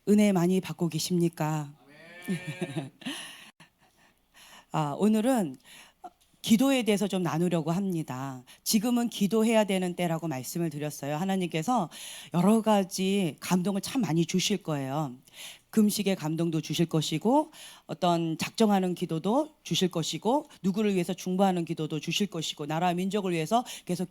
은혜 많이 받고 계십니까? 오늘은 기도에 대해서 좀 나누려고 합니다. 지금은 기도해야 되는 때라고 말씀을 드렸어요. 하나님께서 여러 가지 감동을 참 많이 주실 거예요. 금식의 감동도 주실 것이고, 어떤 작정하는 기도도 주실 것이고, 누구를 위해서 중보하는 기도도 주실 것이고, 나라와 민족을 위해서 계속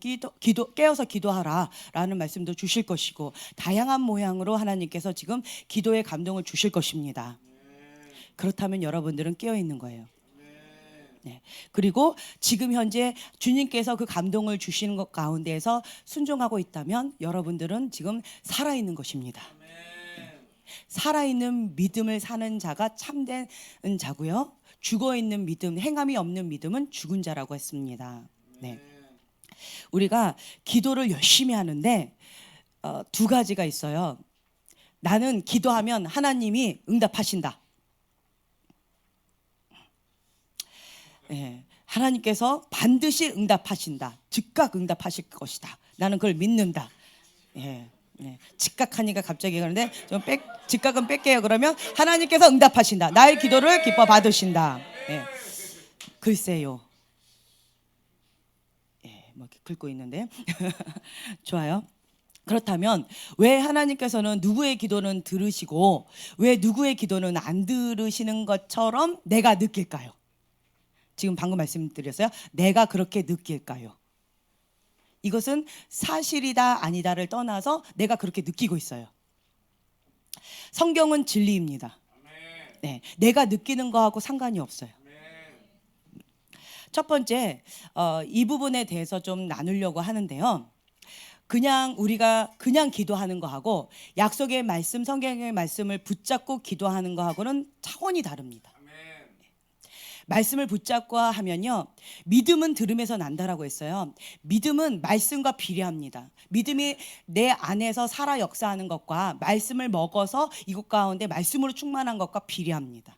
깨어서 기도하라 라는 말씀도 주실 것이고, 다양한 모양으로 하나님께서 지금 기도의 감동을 주실 것입니다. 그렇다면 여러분들은 깨어 있는 거예요. 네. 그리고 지금 현재 주님께서 그 감동을 주시는 것 가운데에서 순종하고 있다면 여러분들은 지금 살아있는 것입니다. 살아있는 믿음을 사는 자가 참된 자고요. 죽어있는 믿음, 행함이 없는 믿음은 죽은 자라고 했습니다. 네. 우리가 기도를 열심히 하는데 두 가지가 있어요. 나는 기도하면 하나님이 응답하신다. 예, 하나님께서 반드시 응답하신다. 즉각 응답하실 것이다. 나는 그걸 믿는다. 예, 즉각하니까 갑자기 그런데 즉각은 뺄게요. 그러면 하나님께서 응답하신다. 나의 기도를 기뻐 받으신다. 예, 글쎄요. 뭐 이렇게 긁고 있는데 좋아요. 그렇다면 왜 하나님께서는 누구의 기도는 들으시고 왜 누구의 기도는 안 들으시는 것처럼 내가 느낄까요? 지금 방금 말씀드렸어요. 내가 그렇게 느낄까요? 이것은 사실이다 아니다를 떠나서 내가 그렇게 느끼고 있어요. 성경은 진리입니다. 네, 내가 느끼는 거하고 상관이 없어요. 첫 번째, 이 부분에 대해서 좀 나누려고 하는데요. 그냥 우리가 그냥 기도하는 거하고 약속의 말씀, 성경의 말씀을 붙잡고 기도하는 거하고는 차원이 다릅니다. 말씀을 붙잡고 하면요, 믿음은 들음에서 난다라고 했어요. 믿음은 말씀과 비례합니다. 믿음이 내 안에서 살아 역사하는 것과 말씀을 먹어서 이것 가운데 말씀으로 충만한 것과 비례합니다.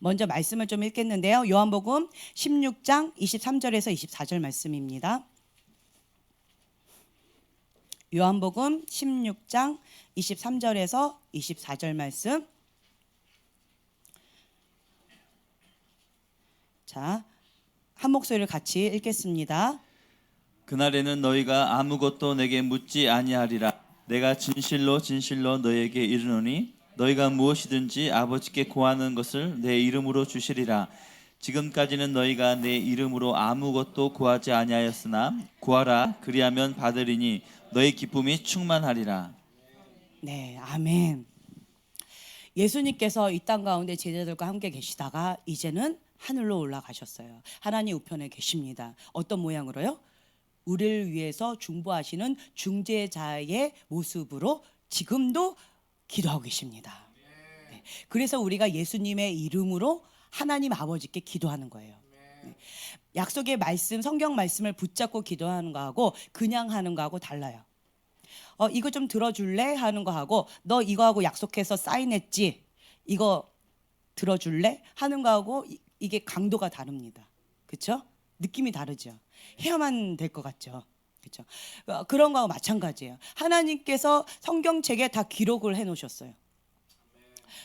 먼저 말씀을 좀 읽겠는데요. 요한복음 16장 23절에서 24절 말씀입니다. 요한복음 16장 23절에서 24절 말씀. 자, 한 목소리를 같이 읽겠습니다. 그날에는 너희가 아무것도 내게 묻지 아니하리라. 내가 진실로 진실로 너희에게 이르노니 너희가 무엇이든지 아버지께 구하는 것을 내 이름으로 주시리라. 지금까지는 너희가 내 이름으로 아무것도 구하지 아니하였으나 구하라 그리하면 받으리니 너희 기쁨이 충만하리라. 네, 아멘. 예수님께서 이 땅 가운데 제자들과 함께 계시다가 이제는 하늘로 올라가셨어요. 하나님 우편에 계십니다. 어떤 모양으로요? 우리를 위해서 중보하시는 중재자의 모습으로 지금도 기도하고 계십니다. 네. 그래서 우리가 예수님의 이름으로 하나님 아버지께 기도하는 거예요. 네. 약속의 말씀, 성경 말씀을 붙잡고 기도하는 거하고 그냥 하는 거하고 달라요. 이거 좀 들어줄래? 하는 거하고 너 이거하고 약속해서 사인했지? 이거 들어줄래? 하는 거하고 이게 강도가 다릅니다. 그렇죠? 느낌이 다르죠. 해야만 될 것 같죠. 그렇죠? 그런 거하고 마찬가지예요. 하나님께서 성경책에 다 기록을 해놓으셨어요.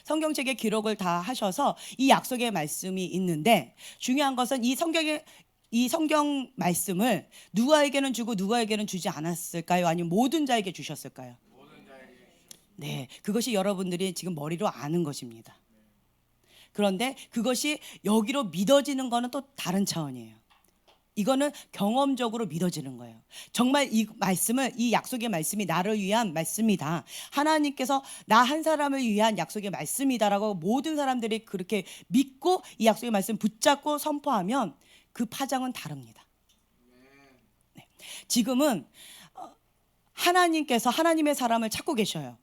성경책에 기록을 다 하셔서 이 약속의 말씀이 있는데 중요한 것은 이 성경 말씀을 누구에게는 주고 누구에게는 주지 않았을까요? 아니면 모든 자에게 주셨을까요? 네, 그것이 여러분들이 지금 머리로 아는 것입니다. 그런데 그것이 여기로 믿어지는 거는 또 다른 차원이에요. 이거는 경험적으로 믿어지는 거예요. 정말 이 말씀을, 이 약속의 말씀이 나를 위한 말씀이다. 하나님께서 나 한 사람을 위한 약속의 말씀이다라고 모든 사람들이 그렇게 믿고 이 약속의 말씀 붙잡고 선포하면 그 파장은 다릅니다. 네. 지금은 하나님께서 하나님의 사람을 찾고 계셔요.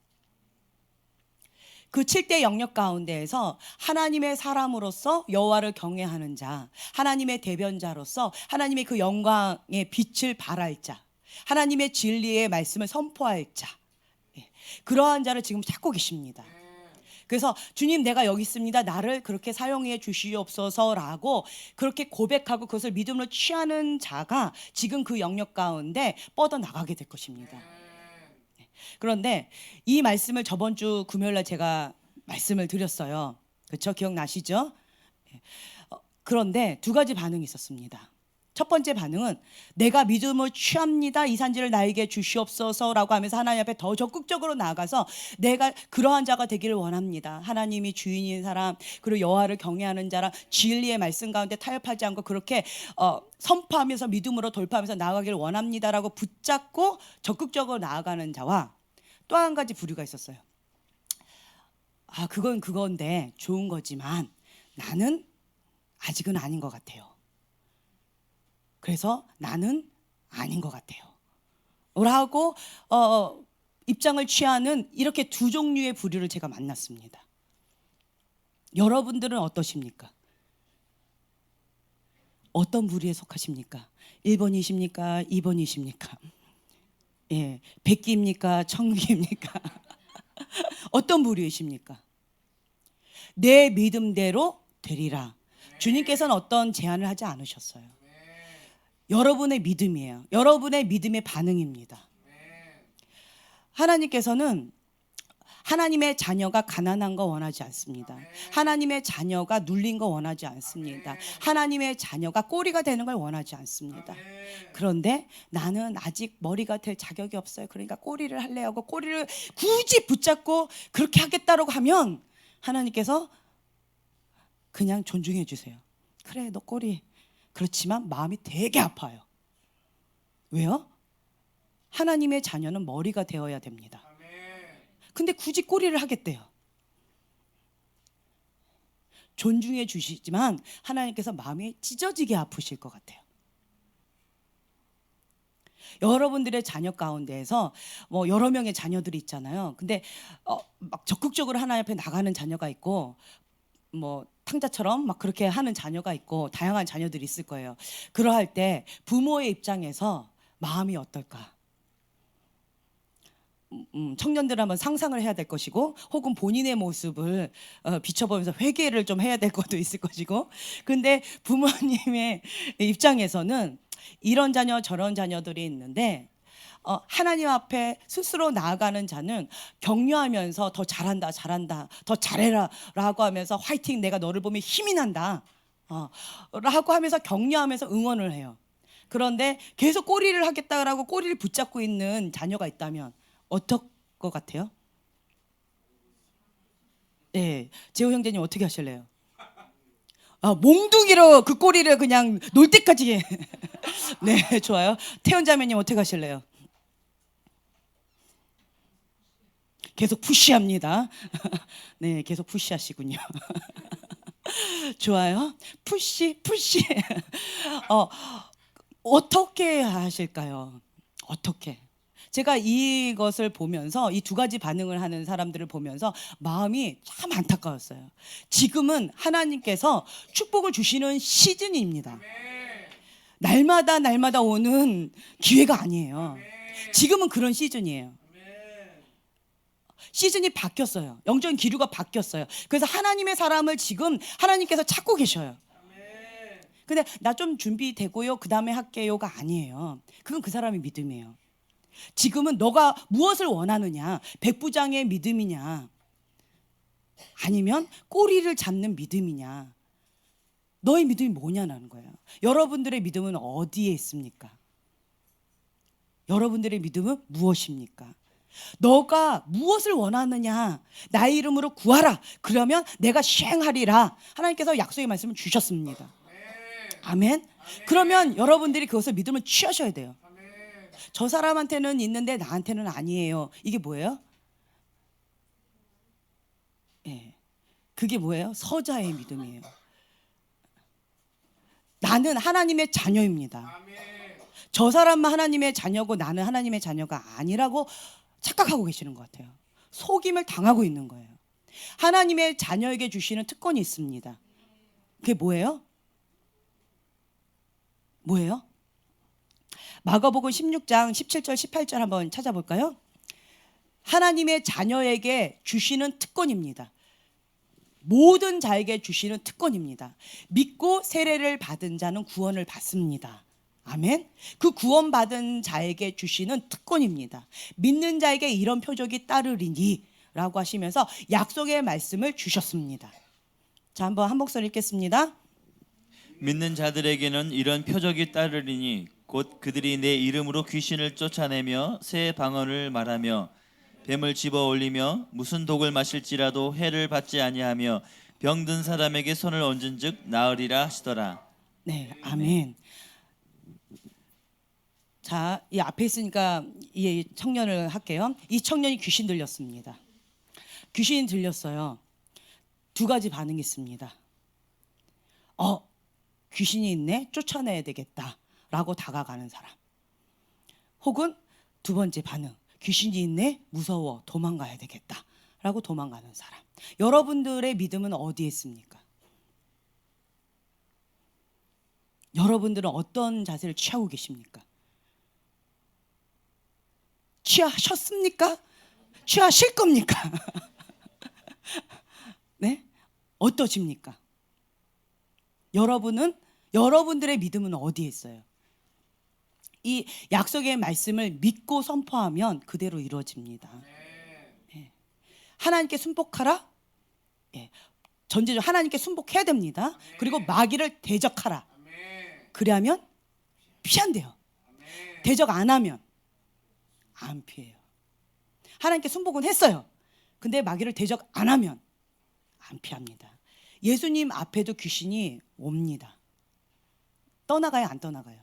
그 7대 영역 가운데에서 하나님의 사람으로서 여호와를 경외하는 자, 하나님의 대변자로서 하나님의 그 영광의 빛을 발할 자, 하나님의 진리의 말씀을 선포할 자, 그러한 자를 지금 찾고 계십니다. 그래서 주님 내가 여기 있습니다. 나를 그렇게 사용해 주시옵소서라고 그렇게 고백하고 그것을 믿음으로 취하는 자가 지금 그 영역 가운데 뻗어나가게 될 것입니다. 그런데 이 말씀을 저번 주 금요일 날 제가 말씀을 드렸어요. 그렇죠? 기억나시죠? 그런데 두 가지 반응이 있었습니다. 첫 번째 반응은 내가 믿음을 취합니다. 이 산지를 나에게 주시옵소서라고 하면서 하나님 앞에 더 적극적으로 나아가서 내가 그러한 자가 되기를 원합니다. 하나님이 주인인 사람, 그리고 여호와를 경외하는 자라, 진리의 말씀 가운데 타협하지 않고 그렇게 선포하면서 믿음으로 돌파하면서 나아가기를 원합니다라고 붙잡고 적극적으로 나아가는 자와, 또 한 가지 부류가 있었어요. 그건 그건데 좋은 거지만 나는 아직은 아닌 것 같아요. 그래서 나는 아닌 것 같아요 라고 입장을 취하는 이렇게 두 종류의 부류를 제가 만났습니다. 여러분들은 어떠십니까? 어떤 부류에 속하십니까? 1번이십니까? 2번이십니까? 예, 백기입니까? 천기입니까? 어떤 부류이십니까? 내 믿음대로 되리라. 주님께서는 어떤 제안을 하지 않으셨어요. 여러분의 믿음이에요. 여러분의 믿음의 반응입니다. 하나님께서는 하나님의 자녀가 가난한 거 원하지 않습니다. 하나님의 자녀가 눌린 거 원하지 않습니다. 하나님의 자녀가 꼬리가 되는 걸 원하지 않습니다. 그런데 나는 아직 머리가 될 자격이 없어요. 그러니까 꼬리를 할래 하고 꼬리를 굳이 붙잡고 그렇게 하겠다라고 하면 하나님께서 그냥 존중해 주세요. 그래, 너 꼬리. 그렇지만 마음이 되게 아파요. 왜요? 하나님의 자녀는 머리가 되어야 됩니다. 근데 굳이 꼬리를 하겠대요. 존중해 주시지만 하나님께서 마음이 찢어지게 아프실 것 같아요. 여러분들의 자녀 가운데에서 뭐 여러 명의 자녀들이 있잖아요. 근데 막 적극적으로 하나님 앞에 나가는 자녀가 있고, 뭐 탕자처럼 막 그렇게 하는 자녀가 있고, 다양한 자녀들이 있을 거예요. 그러할 때 부모의 입장에서 마음이 어떨까? 청년들 한번 상상을 해야 될 것이고, 혹은 본인의 모습을 비춰보면서 회개를 좀 해야 될 것도 있을 것이고. 근데 부모님의 입장에서는 이런 자녀 저런 자녀들이 있는데 하나님 앞에 스스로 나아가는 자는 격려하면서 더 잘한다, 더 잘해라 라고 하면서 화이팅, 내가 너를 보면 힘이 난다 라고 하면서 격려하면서 응원을 해요. 그런데 계속 꼬리를 하겠다라고 꼬리를 붙잡고 있는 자녀가 있다면 어떨 것 같아요? 네, 재호 형제님 어떻게 하실래요? 몽둥이로 그 꼬리를 그냥 놀 때까지 네, 좋아요. 태연 자매님 어떻게 하실래요? 계속 푸시합니다. 네, 계속 푸시하시군요. 좋아요. 푸시. 어떻게 하실까요? 어떻게? 제가 이것을 보면서 이 두 가지 반응을 하는 사람들을 보면서 마음이 참 안타까웠어요. 지금은 하나님께서 축복을 주시는 시즌입니다. 날마다 오는 기회가 아니에요. 지금은 그런 시즌이에요. 시즌이 바뀌었어요. 영적인 기류가 바뀌었어요. 그래서 하나님의 사람을 지금 하나님께서 찾고 계셔요. 근데 나 좀 준비되고요, 그 다음에 할게요가 아니에요. 그건 그 사람의 믿음이에요. 지금은 너가 무엇을 원하느냐, 백부장의 믿음이냐, 아니면 꼬리를 잡는 믿음이냐, 너의 믿음이 뭐냐는 거예요. 여러분들의 믿음은 어디에 있습니까? 여러분들의 믿음은 무엇입니까? 너가 무엇을 원하느냐, 나의 이름으로 구하라, 그러면 내가 시행하리라. 하나님께서 약속의 말씀을 주셨습니다. 아멘. 그러면 여러분들이 그것을 믿음을 취하셔야 돼요. 저 사람한테는 있는데 나한테는 아니에요. 이게 뭐예요? 예, 그게 뭐예요? 서자의 믿음이에요. 나는 하나님의 자녀입니다. 저 사람만 하나님의 자녀고 나는 하나님의 자녀가 아니라고 착각하고 계시는 것 같아요. 속임을 당하고 있는 거예요. 하나님의 자녀에게 주시는 특권이 있습니다. 그게 뭐예요? 뭐예요? 마가복음 16장 17절 18절 한번 찾아볼까요? 하나님의 자녀에게 주시는 특권입니다. 모든 자에게 주시는 특권입니다. 믿고 세례를 받은 자는 구원을 받습니다. 아멘. 그 구원받은 자에게 주시는 특권입니다. 믿는 자에게 이런 표적이 따르리니 라고 하시면서 약속의 말씀을 주셨습니다. 자, 한번 한 목소리 읽겠습니다. 믿는 자들에게는 이런 표적이 따르리니 곧 그들이 내 이름으로 귀신을 쫓아내며 새 방언을 말하며 뱀을 집어 올리며 무슨 독을 마실지라도 해를 받지 아니하며 병든 사람에게 손을 얹은즉 나으리라 하시더라. 네, 아멘. 자, 이 앞에 있으니까 이 청년을 할게요. 이 청년이 귀신 들렸습니다. 귀신 들렸어요. 두 가지 반응이 있습니다. 귀신이 있네, 쫓아내야 되겠다라고 다가가는 사람. 혹은 두 번째 반응, 귀신이 있네, 무서워, 도망가야 되겠다라고 도망가는 사람. 여러분들의 믿음은 어디에 있습니까? 여러분들은 어떤 자세를 취하고 계십니까? 취하셨습니까? 취하실 겁니까? 네? 어떠십니까? 여러분들의 믿음은 어디에 있어요? 이 약속의 말씀을 믿고 선포하면 그대로 이루어집니다. 네. 하나님께 순복하라. 네. 전제적으로 하나님께 순복해야 됩니다. 그리고 마귀를 대적하라. 그래야면 피한대요. 대적 안 하면 안 피해요. 하나님께 순복은 했어요. 근데 마귀를 대적 안 하면 안 피합니다. 예수님 앞에도 귀신이 옵니다. 떠나가요, 안 떠나가요?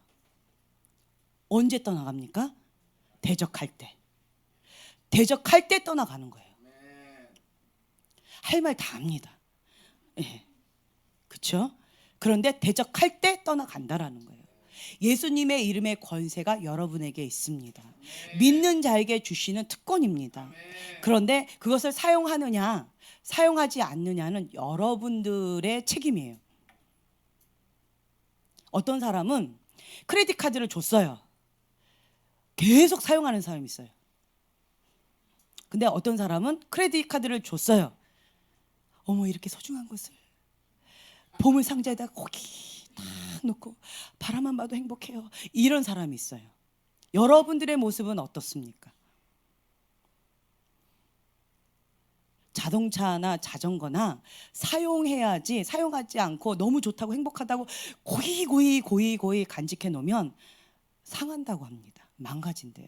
언제 떠나갑니까? 대적할 때. 대적할 때 떠나가는 거예요. 할 말 다 합니다. 예. 그렇죠? 그런데 대적할 때 떠나간다라는 거예요. 예수님의 이름의 권세가 여러분에게 있습니다. 믿는 자에게 주시는 특권입니다. 그런데 그것을 사용하느냐, 사용하지 않느냐는 여러분들의 책임이에요. 어떤 사람은 크레딧 카드를 줬어요. 계속 사용하는 사람이 있어요. 근데 어떤 사람은 크레딧 카드를 줬어요. 어머, 이렇게 소중한 것을 보물 상자에다 고기 딱 놓고 바라만 봐도 행복해요. 이런 사람이 있어요. 여러분들의 모습은 어떻습니까? 자동차나 자전거나 사용해야지, 사용하지 않고 너무 좋다고 행복하다고 고이 간직해 놓으면 상한다고 합니다. 망가진대요.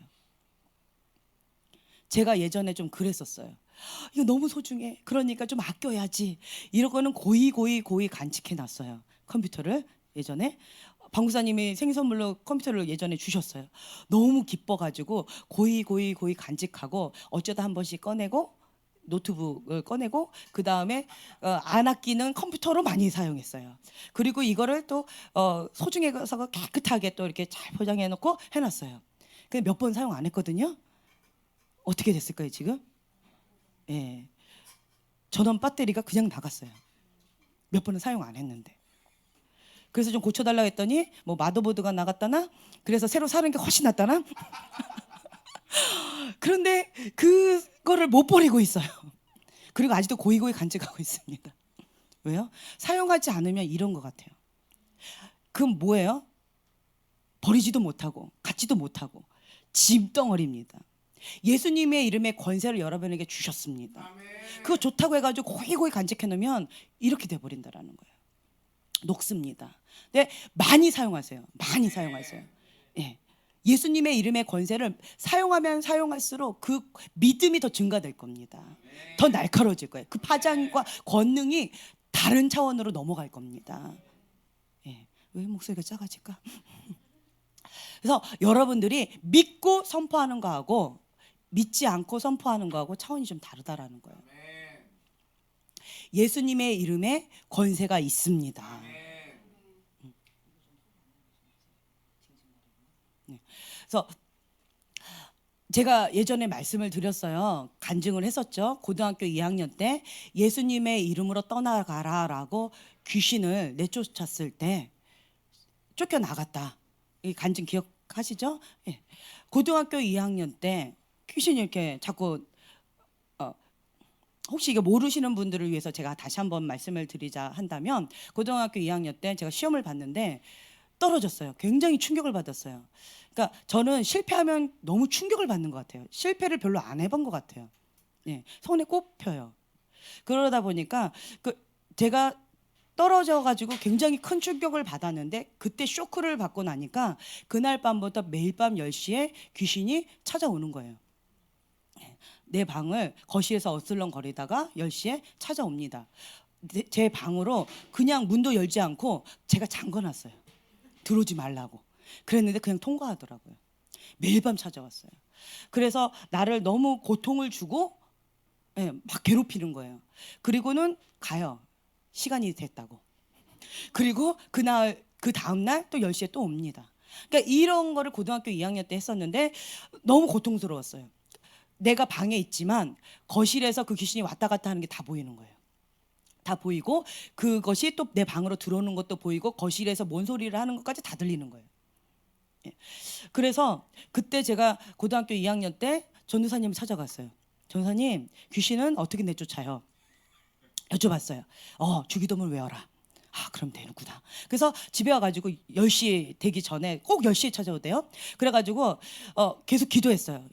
제가 예전에 좀 그랬었어요. 이거 너무 소중해. 그러니까 좀 아껴야지. 이러고는 고이 간직해 놨어요. 컴퓨터를 예전에 방구사님이 생일 선물로 컴퓨터를 예전에 주셨어요. 너무 기뻐가지고 고이 간직하고 어쩌다 한 번씩 꺼내고 노트북을 꺼내고 그 다음에 안 아끼는 컴퓨터로 많이 사용했어요. 그리고 이거를 또 소중해서 깨끗하게 또 이렇게 잘 포장해 놓고 해놨어요. 근데 몇 번 사용 안 했거든요. 어떻게 됐을까요 지금? 예, 전원 배터리가 그냥 나갔어요. 몇 번은 사용 안 했는데. 그래서 좀 고쳐달라고 했더니 뭐 마더보드가 나갔다나, 그래서 새로 사는 게 훨씬 낫다나. 그런데 그거를 못 버리고 있어요. 그리고 아직도 고이 간직하고 있습니다. 왜요? 사용하지 않으면 이런 것 같아요. 그럼 뭐예요? 버리지도 못하고 갖지도 못하고 짐덩어리입니다. 예수님의 이름의 권세를 여러분에게 주셨습니다. 그거 좋다고 해가지고 고이 간직해 놓으면 이렇게 돼버린다라는 거예요. 녹습니다. 근데 많이 사용하세요. 많이 사용하세요. 예. 예수님의 이름의 권세를 사용하면 사용할수록 그 믿음이 더 증가될 겁니다. 더 날카로워질 거예요. 그 파장과 권능이 다른 차원으로 넘어갈 겁니다. 예. 왜 목소리가 작아질까? 그래서 여러분들이 믿고 선포하는 거하고 믿지 않고 선포하는 거하고 차원이 좀 다르다라는 거예요. 예수님의 이름에 권세가 있습니다. 그래서 제가 예전에 말씀을 드렸어요. 간증을 했었죠. 고등학교 2학년 때 예수님의 이름으로 떠나가라라고 귀신을 내쫓았을 때 쫓겨나갔다. 이 간증 기억하시죠? 예. 고등학교 2학년 때 귀신이 이렇게 자꾸 혹시 이게 모르시는 분들을 위해서 제가 다시 한번 말씀을 드리자 한다면, 고등학교 2학년 때 제가 시험을 봤는데 떨어졌어요. 굉장히 충격을 받았어요. 그러니까 저는 실패하면 너무 충격을 받는 것 같아요. 실패를 별로 안 해본 것 같아요. 예, 손에 꼽혀요. 그러다 보니까 제가 떨어져 가지고 굉장히 큰 충격을 받았는데, 그때 쇼크를 받고 나니까 그날 밤부터 매일 밤 10시에 귀신이 찾아오는 거예요. 내 방을 거실에서 어슬렁거리다가 10시에 찾아옵니다. 제 방으로 그냥 문도 열지 않고 제가 잠궈놨어요. 들어오지 말라고. 그랬는데 그냥 통과하더라고요. 매일 밤 찾아왔어요. 그래서 나를 너무 고통을 주고, 예, 막 괴롭히는 거예요. 그리고는 가요. 시간이 됐다고. 그리고 그 다음 날 또 10시에 또 옵니다. 그러니까 이런 거를 고등학교 2학년 때 했었는데 너무 고통스러웠어요. 내가 방에 있지만 거실에서 그 귀신이 왔다 갔다 하는 게 다 보이는 거예요. 다 보이고 그것이 또 내 방으로 들어오는 것도 보이고 거실에서 뭔 소리를 하는 것까지 다 들리는 거예요. 예. 그래서 그때 제가 고등학교 2학년 때 전도사님을 찾아갔어요. 전도사님, 귀신은 어떻게 내쫓아요? 여쭤봤어요. 주기도문 외워라. 아, 그럼 되는구나. 그래서 집에 와가지고 10시 되기 전에 꼭 10시에 찾아오대요. 그래가지고 계속 기도했어요.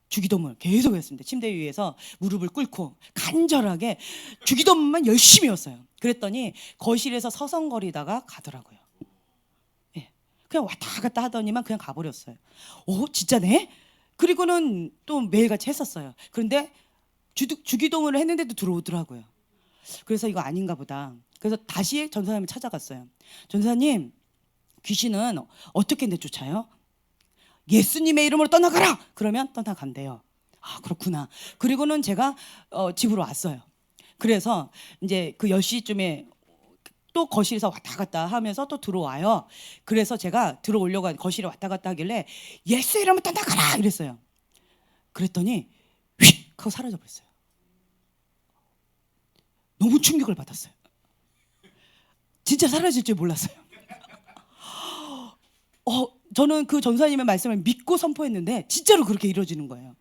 주기도문 계속 했습니다. 침대 위에서 무릎을 꿇고 간절하게 주기도문만 열심히 했어요. 그랬더니 거실에서 서성거리다가 가더라고요. 예, 그냥 왔다 갔다 하더니만 그냥 가버렸어요. 진짜네? 그리고는 또 매일같이 했었어요. 그런데 주기도문을 했는데도 들어오더라고요. 그래서 이거 아닌가 보다. 그래서 다시 전사님을 찾아갔어요. 전사님, 귀신은 어떻게 내쫓아요? 예수님의 이름으로 떠나가라! 그러면 떠나간대요. 아, 그렇구나. 그리고는 제가 집으로 왔어요. 그래서 이제 그 10시쯤에 또 거실에서 왔다 갔다 하면서 또 들어와요. 그래서 제가 들어오려고 거실에 왔다 갔다 하길래 예수 이름으로 떠나가라! 이랬어요. 그랬더니 휙 하고 사라져 버렸어요. 너무 충격을 받았어요. 진짜 사라질 줄 몰랐어요. 저는 그 전사님의 말씀을 믿고 선포했는데 진짜로 그렇게 이루어지는 거예요.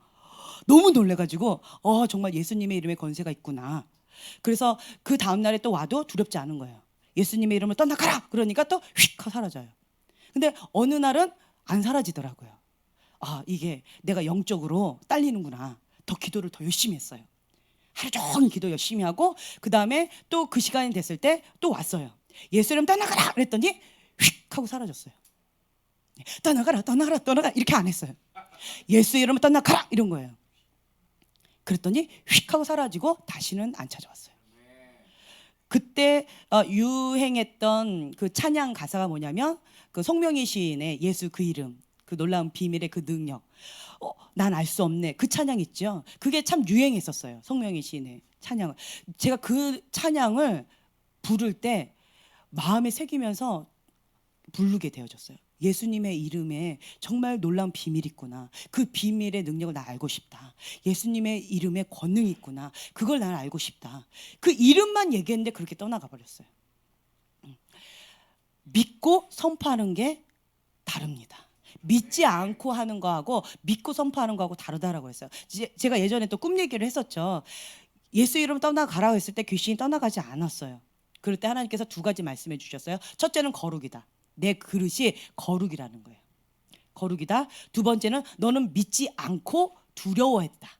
너무 놀래가지고 정말 예수님의 이름에 권세가 있구나. 그래서 그 다음날에 또 와도 두렵지 않은 거예요. 예수님의 이름을 떠나가라! 그러니까 또 휙 하고 사라져요. 근데 어느 날은 안 사라지더라고요. 이게 내가 영적으로 딸리는구나. 더 기도를 더 열심히 했어요. 하루 종일 기도 열심히 하고 그 다음에 또 그 시간이 됐을 때 또 왔어요. 예수 이름 떠나가라! 그랬더니 휙 하고 사라졌어요. 떠나가라 떠나가라 떠나가라 이렇게 안 했어요. 예수 이름을 떠나가라 이런 거예요. 그랬더니 휙 하고 사라지고 다시는 안 찾아왔어요. 그때 유행했던 그 찬양 가사가 뭐냐면 그 송명희 시인의 예수 그 이름, 그 놀라운 비밀의 그 능력, 난 알 수 없네, 그 찬양 있죠. 그게 참 유행했었어요. 송명희 시인의 찬양을. 제가 그 찬양을 부를 때 마음에 새기면서 부르게 되어졌어요. 예수님의 이름에 정말 놀라운 비밀이 있구나. 그 비밀의 능력을 나 알고 싶다. 예수님의 이름에 권능이 있구나. 그걸 난 알고 싶다. 그 이름만 얘기했는데 그렇게 떠나가 버렸어요. 믿고 선포하는 게 다릅니다. 믿지 않고 하는 거하고 믿고 선포하는 거하고 다르다라고 했어요. 제가 예전에 또 꿈 얘기를 했었죠. 예수 이름 떠나가라고 했을 때 귀신이 떠나가지 않았어요. 그럴 때 하나님께서 두 가지 말씀해 주셨어요. 첫째는 거룩이다. 내 그릇이 거룩이라는 거예요. 거룩이다. 두 번째는 너는 믿지 않고 두려워했다.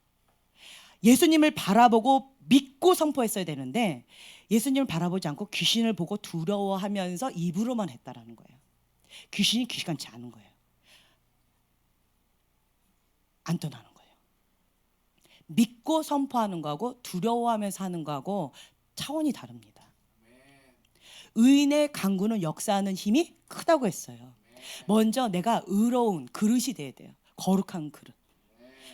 예수님을 바라보고 믿고 선포했어야 되는데 예수님을 바라보지 않고 귀신을 보고 두려워하면서 입으로만 했다라는 거예요. 귀신이 귀신같지 않은 거예요. 안 떠나는 거예요. 믿고 선포하는 거하고 두려워하면서 하는 거하고 차원이 다릅니다. 의인의 강구는 역사하는 힘이 크다고 했어요. 먼저 내가 의로운 그릇이 돼야 돼요. 거룩한 그릇.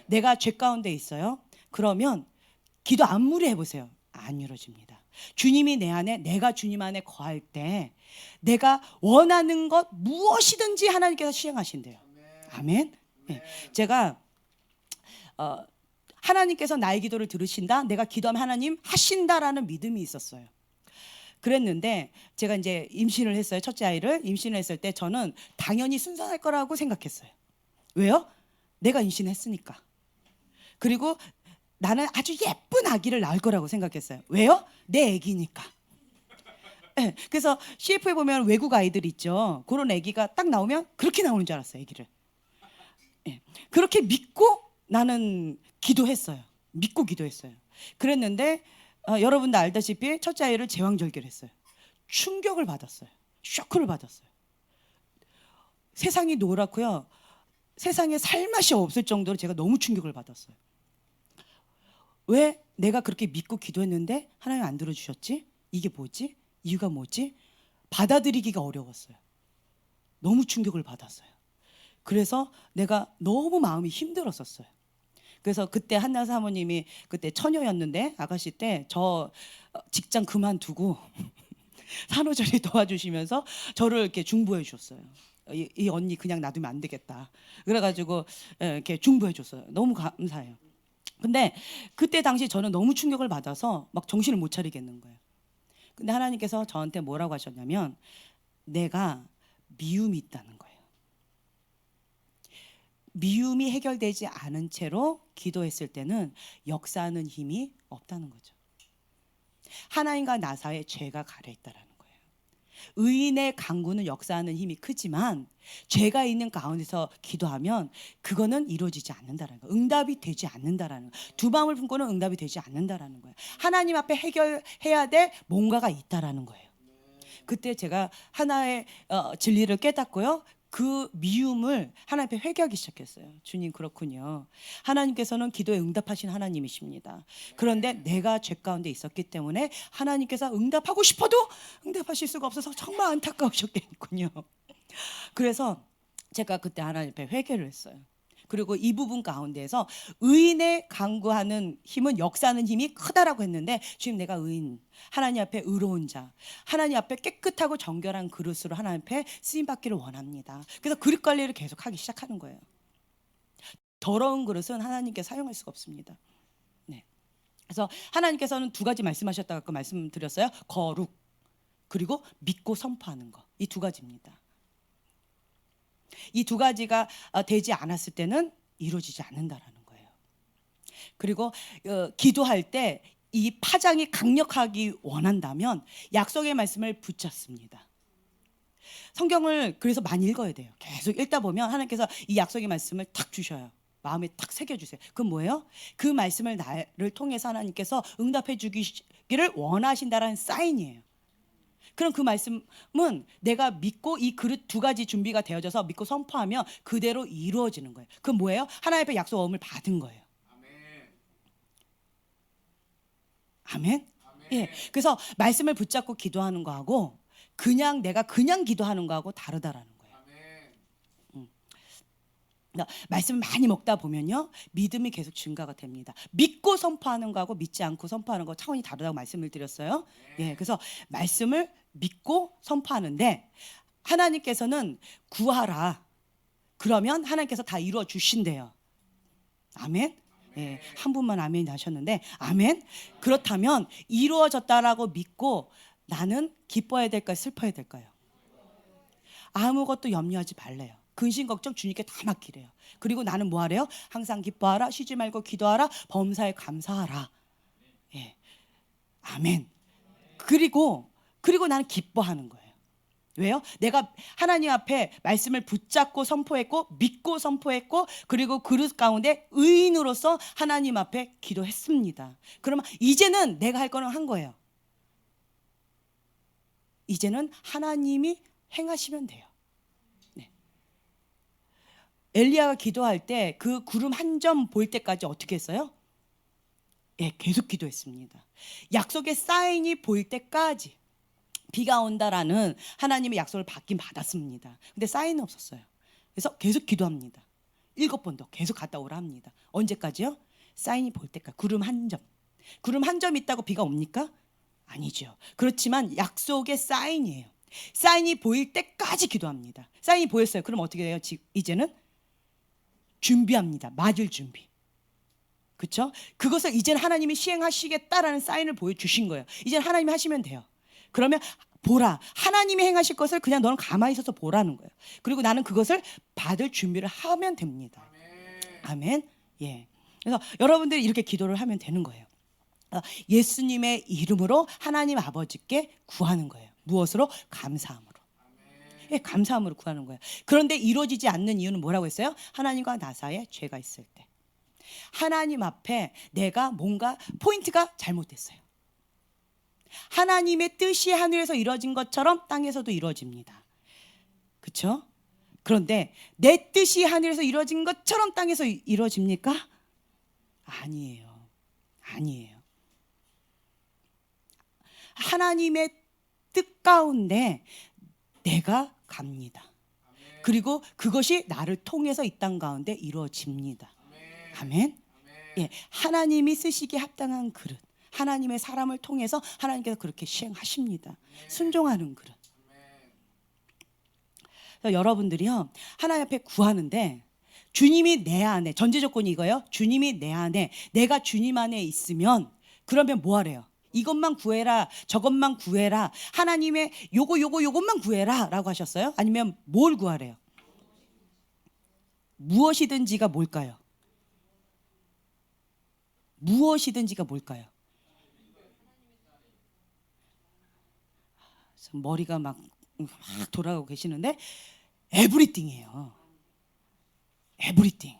내가 죄 가운데 있어요. 그러면 기도 아무리 해보세요. 안 이루어집니다. 주님이 내 안에, 내가 주님 안에 거할 때 내가 원하는 것 무엇이든지 하나님께서 시행하신대요. 아멘. 네. 제가 하나님께서 나의 기도를 들으신다, 내가 기도하면 하나님 하신다라는 믿음이 있었어요. 그랬는데 제가 이제 임신을 했어요. 첫째 아이를 임신을 했을 때 저는 당연히 순산할 거라고 생각했어요. 왜요? 내가 임신했으니까. 그리고 나는 아주 예쁜 아기를 낳을 거라고 생각했어요. 왜요? 내 아기니까. 예, 그래서 CF에 보면 외국 아이들 있죠. 그런 아기가 딱 나오면 그렇게 나오는 줄 알았어요, 아기를. 예, 그렇게 믿고 나는 기도했어요. 믿고 기도했어요. 그랬는데 여러분도 알다시피 첫째 아이를 제왕절개를 했어요. 충격을 받았어요. 쇼크를 받았어요. 세상이 노랗고요. 세상에 살맛이 없을 정도로 제가 너무 충격을 받았어요. 왜 내가 그렇게 믿고 기도했는데 하나님 안 들어주셨지? 이게 뭐지? 이유가 뭐지? 받아들이기가 어려웠어요. 너무 충격을 받았어요. 그래서 내가 너무 마음이 힘들었었어요. 그래서 그때 한나 사모님이 그때 처녀였는데 아가씨 때 저 직장 그만두고 산후조리 도와주시면서 저를 이렇게 중보해 주셨어요. 이 언니 그냥 놔두면 안 되겠다. 그래가지고 이렇게 중보해 줬어요. 너무 감사해요. 근데 그때 당시 저는 너무 충격을 받아서 막 정신을 못 차리겠는 거예요. 근데 하나님께서 저한테 뭐라고 하셨냐면 내가 미움이 있다는 거예요. 미움이 해결되지 않은 채로 기도했을 때는 역사하는 힘이 없다는 거죠. 하나님과 나 사이에 죄가 가려 있다라는 거예요. 의인의 강구는 역사하는 힘이 크지만 죄가 있는 가운데서 기도하면 그거는 이루어지지 않는다라는 거예요. 응답이 되지 않는다라는 거예요. 두 마음을 품고는 응답이 되지 않는다라는 거예요. 하나님 앞에 해결해야 될 뭔가가 있다라는 거예요. 그때 제가 하나의 진리를 깨닫고요. 그 미움을 하나님 앞에 회개하기 시작했어요. 주님 그렇군요. 하나님께서는 기도에 응답하신 하나님이십니다. 그런데 내가 죄 가운데 있었기 때문에 하나님께서 응답하고 싶어도 응답하실 수가 없어서 정말 안타까우셨겠군요. 그래서 제가 그때 하나님 앞에 회개를 했어요. 그리고 이 부분 가운데에서 의인의 강구하는 힘은 역사하는 힘이 크다라고 했는데 지금 내가 의인, 하나님 앞에 의로운 자, 하나님 앞에 깨끗하고 정결한 그릇으로 하나님 앞에 쓰임받기를 원합니다. 그래서 그릇 관리를 계속 하기 시작하는 거예요. 더러운 그릇은 하나님께 사용할 수가 없습니다. 네. 그래서 하나님께서는 두 가지 말씀하셨다고 아까 말씀드렸어요. 거룩 그리고 믿고 선포하는 거. 이 두 가지입니다. 이 두 가지가 되지 않았을 때는 이루어지지 않는다라는 거예요. 그리고 기도할 때 이 파장이 강력하기 원한다면 약속의 말씀을 붙잡습니다. 성경을 그래서 많이 읽어야 돼요. 계속 읽다 보면 하나님께서 이 약속의 말씀을 탁 주셔요. 마음에 탁 새겨주세요. 그건 뭐예요? 그 말씀을 나를 통해서 하나님께서 응답해 주기를 원하신다라는 사인이에요. 그럼 그 말씀은 내가 믿고 이 그릇 두 가지 준비가 되어져서 믿고 선포하면 그대로 이루어지는 거예요. 그건 뭐예요? 하나님 앞에 약속 어음을 받은 거예요. 아멘. 예. 그래서 말씀을 붙잡고 기도하는 거하고 그냥 내가 그냥 기도하는 거하고 다르다라는 거예요. 말씀을 많이 먹다 보면요 믿음이 계속 증가가 됩니다. 믿고 선포하는 거하고 믿지 않고 선포하는 거 차원이 다르다고 말씀을 드렸어요. 예, 그래서 말씀을 믿고 선포하는데 하나님께서는 구하라. 그러면 하나님께서 다 이루어 주신대요. 아멘. 예, 한 분만 아멘 하셨는데 아멘. 그렇다면 이루어졌다라고 믿고 나는 기뻐해야 될까요? 슬퍼해야 될까요? 아무것도 염려하지 말래요. 근심 걱정 주님께 다 맡기래요. 그리고 나는 뭐 하래요? 항상 기뻐하라, 쉬지 말고 기도하라, 범사에 감사하라. 예, 아멘. 그리고 나는 기뻐하는 거예요. 왜요? 내가 하나님 앞에 말씀을 붙잡고 선포했고 믿고 선포했고 그리고 그릇 가운데 의인으로서 하나님 앞에 기도했습니다. 그러면 이제는 내가 할 거는 한 거예요. 이제는 하나님이 행하시면 돼요. 네. 엘리야가 기도할 때 그 구름 한 점 보일 때까지 어떻게 했어요? 예, 계속 기도했습니다. 약속의 사인이 보일 때까지 비가 온다라는 하나님의 약속을 받긴 받았습니다. 근데 사인은 없었어요. 그래서 계속 기도합니다. 7번 더 계속 갔다 오라 합니다. 언제까지요? 사인이 보일 때까지. 구름 한 점. 구름 한 점 있다고 비가 옵니까? 아니죠. 그렇지만 약속의 사인이에요. 사인이 보일 때까지 기도합니다. 사인이 보였어요. 그럼 어떻게 돼요? 이제는 준비합니다. 맞을 준비. 그렇죠? 그것을 이제는 하나님이 시행하시겠다라는 사인을 보여주신 거예요. 이제는 하나님이 하시면 돼요. 그러면 보라. 하나님이 행하실 것을 그냥 너는 가만히 있어서 보라는 거예요. 그리고 나는 그것을 받을 준비를 하면 됩니다. 아멘. 예. 그래서 여러분들이 이렇게 기도를 하면 되는 거예요. 예수님의 이름으로 하나님 아버지께 구하는 거예요. 무엇으로? 감사함으로. 예, 감사함으로 구하는 거예요. 그런데 이루어지지 않는 이유는 뭐라고 했어요? 하나님과 나 사이에 죄가 있을 때. 하나님 앞에 내가 뭔가 포인트가 잘못됐어요. 하나님의 뜻이 하늘에서 이루어진 것처럼 땅에서도 이루어집니다. 그렇죠? 그런데 내 뜻이 하늘에서 이루어진 것처럼 땅에서 이루어집니까? 아니에요. 아니에요. 하나님의 뜻 가운데 내가 갑니다. 그리고 그것이 나를 통해서 이 땅 가운데 이루어집니다. 아멘. 예, 하나님이 쓰시기에 합당한 그릇, 하나님의 사람을 통해서 하나님께서 그렇게 시행하십니다. 순종하는 그릇. 그래서 여러분들이요, 하나님 앞에 구하는데 주님이 내 안에, 전제 조건이 이거예요. 주님이 내 안에, 내가 주님 안에 있으면 그러면 뭐 하래요? 이것만 구해라, 저것만 구해라, 하나님의 요것만 구해라 라고 하셨어요? 아니면 뭘 구하래요? 무엇이든지가 뭘까요? 무엇이든지가 뭘까요? 머리가 막 돌아가고 계시는데 에브리띵이에요. 에브리띵.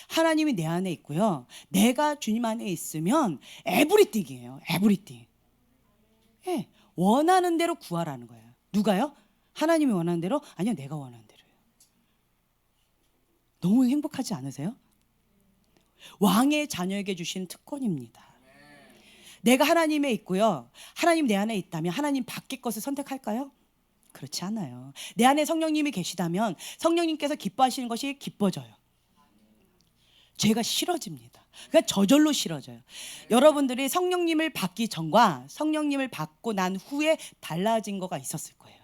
하나님이 내 안에 있고요, 내가 주님 안에 있으면 에브리띵이에요. 에브리띵. 예, 원하는 대로 구하라는 거예요. 누가요? 하나님이 원하는 대로? 아니요, 내가 원하는 대로요. 너무 행복하지 않으세요? 왕의 자녀에게 주신 특권입니다. 내가 하나님에 있고요, 하나님 내 안에 있다면 하나님 밖의 것을 선택할까요? 그렇지 않아요. 내 안에 성령님이 계시다면 성령님께서 기뻐하시는 것이 기뻐져요. 죄가 싫어집니다. 그러니까 저절로 싫어져요. 여러분들이 성령님을 받기 전과 성령님을 받고 난 후에 달라진 거가 있었을 거예요.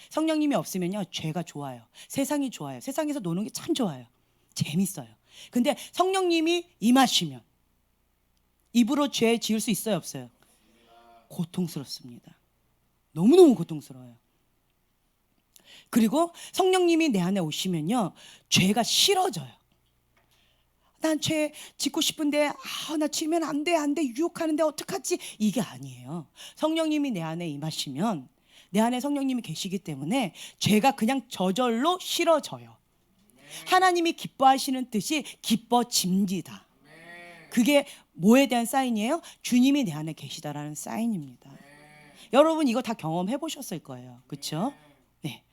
성령님이 없으면요, 죄가 좋아요. 세상이 좋아요. 세상에서 노는 게 참 좋아요. 재밌어요. 근데 성령님이 임하시면 입으로 죄 지을 수 있어요, 없어요? 고통스럽습니다. 너무너무 고통스러워요. 그리고 성령님이 내 안에 오시면요, 죄가 싫어져요. 난 죄 짓고 싶은데 나 지면 안 돼, 유혹하는데 어떡하지? 이게 아니에요. 성령님이 내 안에 임하시면, 내 안에 성령님이 계시기 때문에 죄가 그냥 저절로 싫어져요. 하나님이 기뻐하시는 뜻이 기뻐집니다. 그게 뭐에 대한 사인이에요? 주님이 내 안에 계시다라는 사인입니다. 여러분 이거 다 경험해 보셨을 거예요. 그렇죠? 네.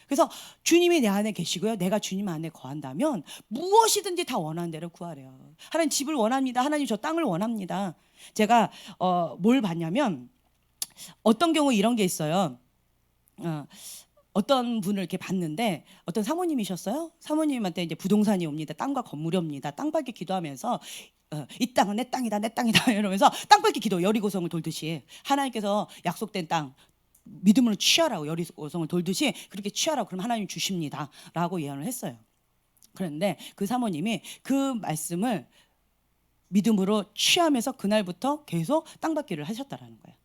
그래서 주님이 내 안에 계시고요, 내가 주님 안에 거한다면 무엇이든지 다 원하는 대로 구하래요. 하나님 집을 원합니다. 하나님 저 땅을 원합니다. 제가 뭘 봤냐면, 어떤 경우 이런 게 있어요. 어떤 분을 이렇게 봤는데, 어떤 사모님이셨어요. 사모님한테 이제 부동산이 옵니다. 땅과 건물이 옵니다. 땅 밟기 기도하면서 이 땅은 내 땅이다, 내 땅이다 이러면서 땅 밟기 기도, 여리고성을 돌듯이 하나님께서 약속된 땅 믿음으로 취하라고, 여리고성을 돌듯이 그렇게 취하라고, 그럼 하나님 주십니다 라고 예언을 했어요. 그런데 그 사모님이 그 말씀을 믿음으로 취하면서 그날부터 계속 땅 밟기를 하셨다라는 거예요.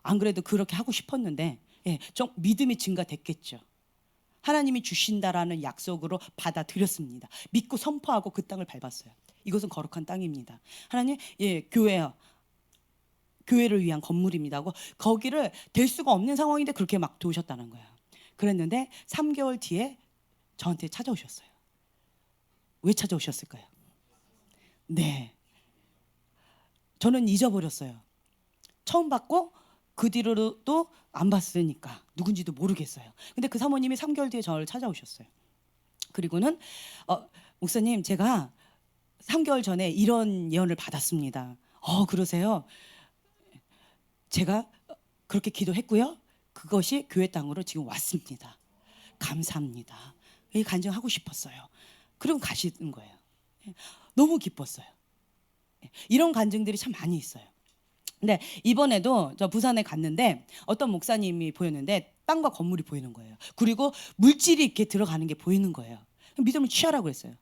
안 그래도 그렇게 하고 싶었는데, 예, 좀 믿음이 증가됐겠죠. 하나님이 주신다라는 약속으로 받아들였습니다. 믿고 선포하고 그 땅을 밟았어요. 이것은 거룩한 땅입니다. 하나님, 예, 교회요, 교회를 위한 건물입니다 하고 거기를 될 수가 없는 상황인데 그렇게 막 도우셨다는 거예요. 그랬는데 3개월 뒤에 저한테 찾아오셨어요. 왜 찾아오셨을까요? 네, 저는 잊어버렸어요. 처음 받고 그 뒤로도 안 봤으니까 누군지도 모르겠어요. 근데 그 사모님이 3개월 뒤에 저를 찾아오셨어요. 그리고는 목사님, 제가 3개월 전에 이런 예언을 받았습니다. 그러세요? 제가 그렇게 기도했고요, 그것이 교회 땅으로 지금 왔습니다. 감사합니다. 이 간증하고 싶었어요. 그리고 가시는 거예요. 너무 기뻤어요. 이런 간증들이 참 많이 있어요. 근데 이번에도 저 부산에 갔는데 어떤 목사님이 보였는데 땅과 건물이 보이는 거예요. 그리고 물질이 이렇게 들어가는 게 보이는 거예요. 믿음을 취하라고 했어요.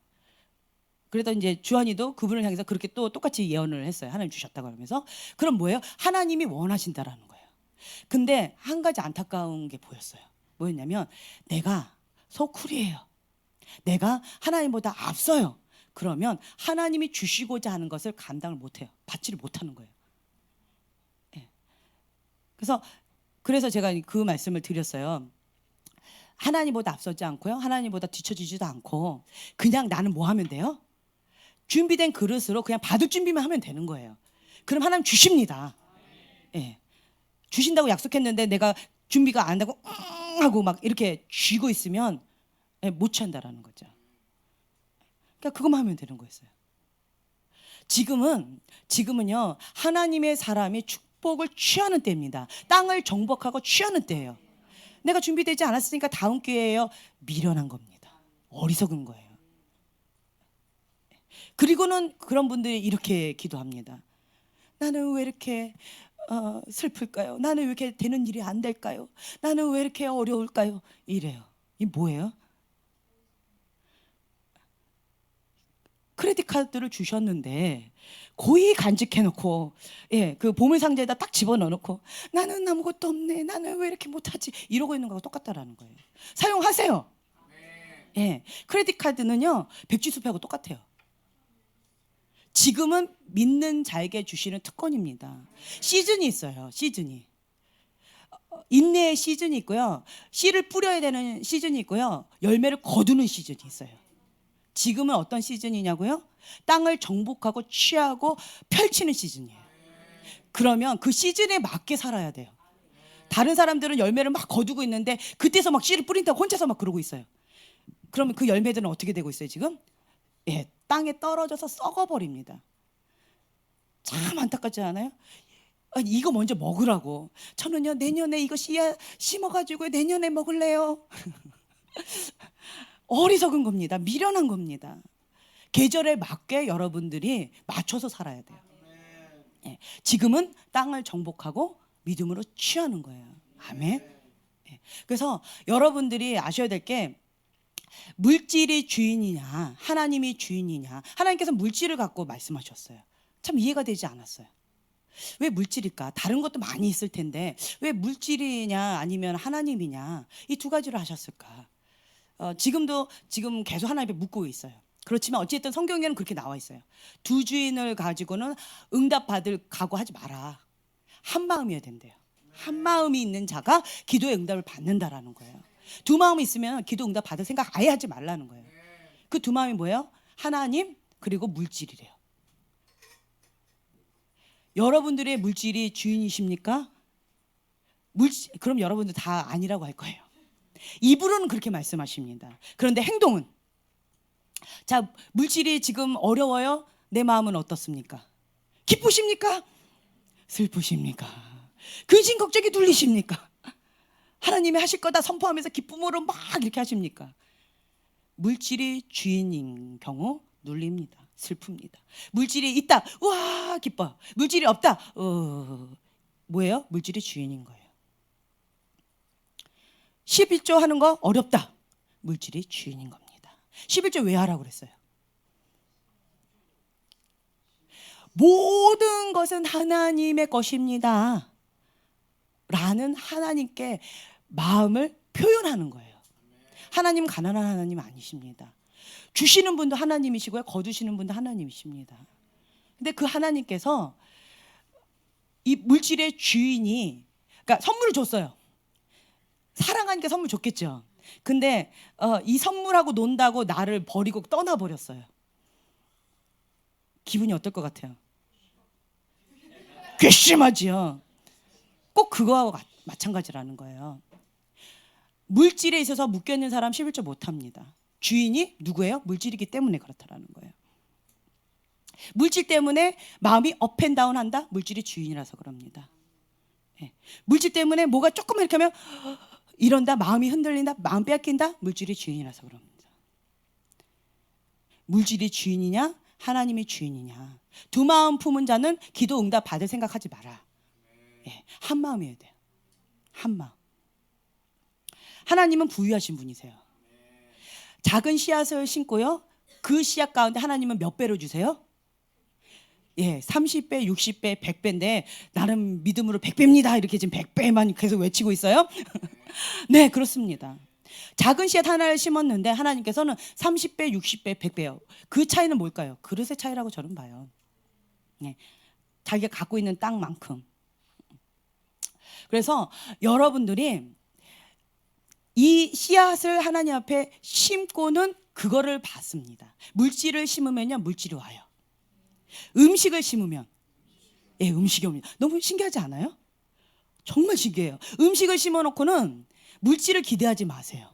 그래서 이제 주한이도 그분을 향해서 그렇게 또 똑같이 예언을 했어요. 하나님 주셨다고 하면서. 그럼 뭐예요? 하나님이 원하신다라는 거예요. 근데 한 가지 안타까운 게 보였어요. 뭐였냐면, 내가 소쿨이에요. 내가 하나님보다 앞서요. 그러면 하나님이 주시고자 하는 것을 감당을 못해요. 받지를 못하는 거예요. 예. 그래서 그래서 제가 그 말씀을 드렸어요. 하나님보다 앞서지 않고요. 하나님보다 뒤처지지도 않고 그냥 나는 뭐 하면 돼요? 준비된 그릇으로 그냥 받을 준비만 하면 되는 거예요. 그럼 하나님 주십니다. 예. 주신다고 약속했는데 내가 준비가 안 되고 하고 막 이렇게 쥐고 있으면 못 취한다라는 거죠. 그러니까 그것만 하면 되는 거였어요. 지금은요 하나님의 사람이 축복을 취하는 때입니다. 땅을 정복하고 취하는 때예요. 내가 준비되지 않았으니까 다음 기회에요. 미련한 겁니다. 어리석은 거예요. 그리고는 그런 분들이 이렇게 기도합니다. 나는 왜 이렇게 슬플까요? 나는 왜 이렇게 되는 일이 안 될까요? 나는 왜 이렇게 어려울까요? 이래요. 이 뭐예요? 크레딧 카드를 주셨는데 고이 간직해놓고 그 보물 상자에다 딱 집어넣어놓고 나는 아무것도 없네. 나는 왜 이렇게 못하지? 이러고 있는 거하고 똑같다라는 거예요. 사용하세요. 크레딧 카드는요 백지수표하고 똑같아요. 지금은 믿는 자에게 주시는 특권입니다. 시즌이 있어요. 시즌이. 인내의 시즌이 있고요. 씨를 뿌려야 되는 시즌이 있고요. 열매를 거두는 시즌이 있어요. 지금은 어떤 시즌이냐고요? 땅을 정복하고 취하고 펼치는 시즌이에요. 그러면 그 시즌에 맞게 살아야 돼요. 다른 사람들은 열매를 막 거두고 있는데 그때서 막 씨를 뿌린다고 혼자서 막 그러고 있어요. 그러면 그 열매들은 어떻게 되고 있어요 지금? 땅에 떨어져서 썩어버립니다. 참 안타깝지 않아요? 아니, 이거 먼저 먹으라고. 저는요 내년에 이거 씨야 심어가지고 내년에 먹을래요. 어리석은 겁니다. 미련한 겁니다. 계절에 맞게 여러분들이 맞춰서 살아야 돼요. 지금은 땅을 정복하고 믿음으로 취하는 거예요. 아멘. 그래서 여러분들이 아셔야 될 게 물질이 주인이냐 하나님이 주인이냐. 하나님께서 물질을 갖고 말씀하셨어요. 참 이해가 되지 않았어요. 왜 물질일까? 다른 것도 많이 있을 텐데 왜 물질이냐 아니면 하나님이냐 이 두 가지를 하셨을까? 지금 계속 하나님께 묻고 있어요. 그렇지만 어쨌든 성경에는 그렇게 나와 있어요. 두 주인을 가지고는 응답받을 각오하지 마라. 한 마음이어야 된대요. 한 마음이 있는 자가 기도의 응답을 받는다라는 거예요. 두 마음이 있으면 기도 응답 받을 생각 아예 하지 말라는 거예요. 그 두 마음이 뭐예요? 하나님 그리고 물질이래요. 여러분들의 물질이 주인이십니까? 그럼 여러분들 다 아니라고 할 거예요. 입으로는 그렇게 말씀하십니다. 그런데 행동은 자 물질이 지금 어려워요? 내 마음은 어떻습니까? 기쁘십니까? 슬프십니까? 근심 걱정이 눌리십니까? 하나님이 하실 거다 선포하면서 기쁨으로 막 이렇게 하십니까? 물질이 주인인 경우 눌립니다. 슬픕니다. 물질이 있다. 와 기뻐. 물질이 없다. 뭐예요? 물질이 주인인 거예요. 11조 하는 거 어렵다. 물질이 주인인 겁니다. 11조 왜 하라고 그랬어요? 모든 것은 하나님의 것입니다. 라는 하나님께 마음을 표현하는 거예요. 하나님 가난한 하나님 아니십니다. 주시는 분도 하나님이시고요. 거두시는 분도 하나님이십니다. 근데 그 하나님께서 이 물질의 주인이 그러니까 선물을 줬어요. 사랑하니까 선물 줬겠죠. 근데 이 선물하고 논다고 나를 버리고 떠나버렸어요. 기분이 어떨 것 같아요? 괘씸하지요. 꼭 그거하고 마찬가지라는 거예요. 물질에 있어서 묶여있는 사람 11조 못합니다. 주인이 누구예요? 물질이기 때문에 그렇다라는 거예요. 물질 때문에 마음이 업앤다운 한다? 물질이 주인이라서 그럽니다. 물질 때문에 뭐가 조금만 이렇게 하면 이런다? 마음이 흔들린다? 마음 뺏긴다? 물질이 주인이라서 그럽니다. 물질이 주인이냐? 하나님이 주인이냐? 두 마음 품은 자는 기도 응답 받을 생각하지 마라. 한 마음이어야 돼요. 한 마음. 하나님은 부유하신 분이세요. 작은 씨앗을 심고요. 그 씨앗 가운데 하나님은 몇 배로 주세요? 30배, 60배, 100배인데 나름 믿음으로 100배입니다. 이렇게 지금 100배만 계속 외치고 있어요. 네, 그렇습니다. 작은 씨앗 하나를 심었는데 하나님께서는 30배, 60배, 100배요. 그 차이는 뭘까요? 그릇의 차이라고 저는 봐요. 자기가 갖고 있는 땅만큼. 그래서 여러분들이 이 씨앗을 하나님 앞에 심고는 그거를 받습니다. 물질을 심으면요, 물질이 와요. 음식을 심으면 음식이 옵니다. 너무 신기하지 않아요? 정말 신기해요. 음식을 심어놓고는 물질을 기대하지 마세요.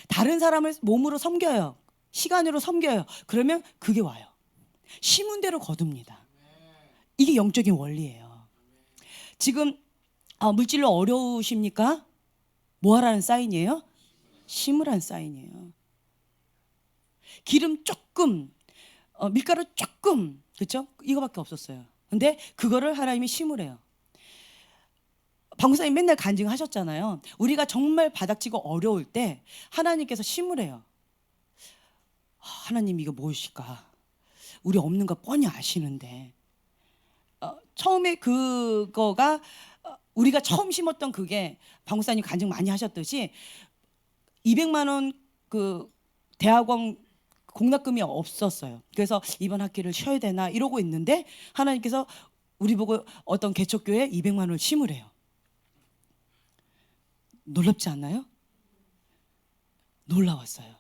다른 사람을 몸으로 섬겨요. 시간으로 섬겨요. 그러면 그게 와요. 심은 대로 거둡니다. 이게 영적인 원리예요. 지금 물질로 어려우십니까? 뭐 하라는 사인이에요? 심으라는 사인이에요. 기름 조금, 밀가루 조금, 그렇죠? 이거밖에 없었어요. 근데 그거를 하나님이 심으래요. 방구사님 맨날 간증하셨잖아요. 우리가 정말 바닥치고 어려울 때 하나님께서 심으래요. 하나님 이거 무엇일까? 우리 없는 거 뻔히 아시는데 처음에 그거가 우리가 처음 심었던 그게 방구사님 간증 많이 하셨듯이 200만 원 그 대학원 공납금이 없었어요. 그래서 이번 학기를 쉬어야 되나 이러고 있는데 하나님께서 우리 보고 어떤 개척교회에 200만 원을 심으래요. 놀랍지 않나요? 놀라웠어요.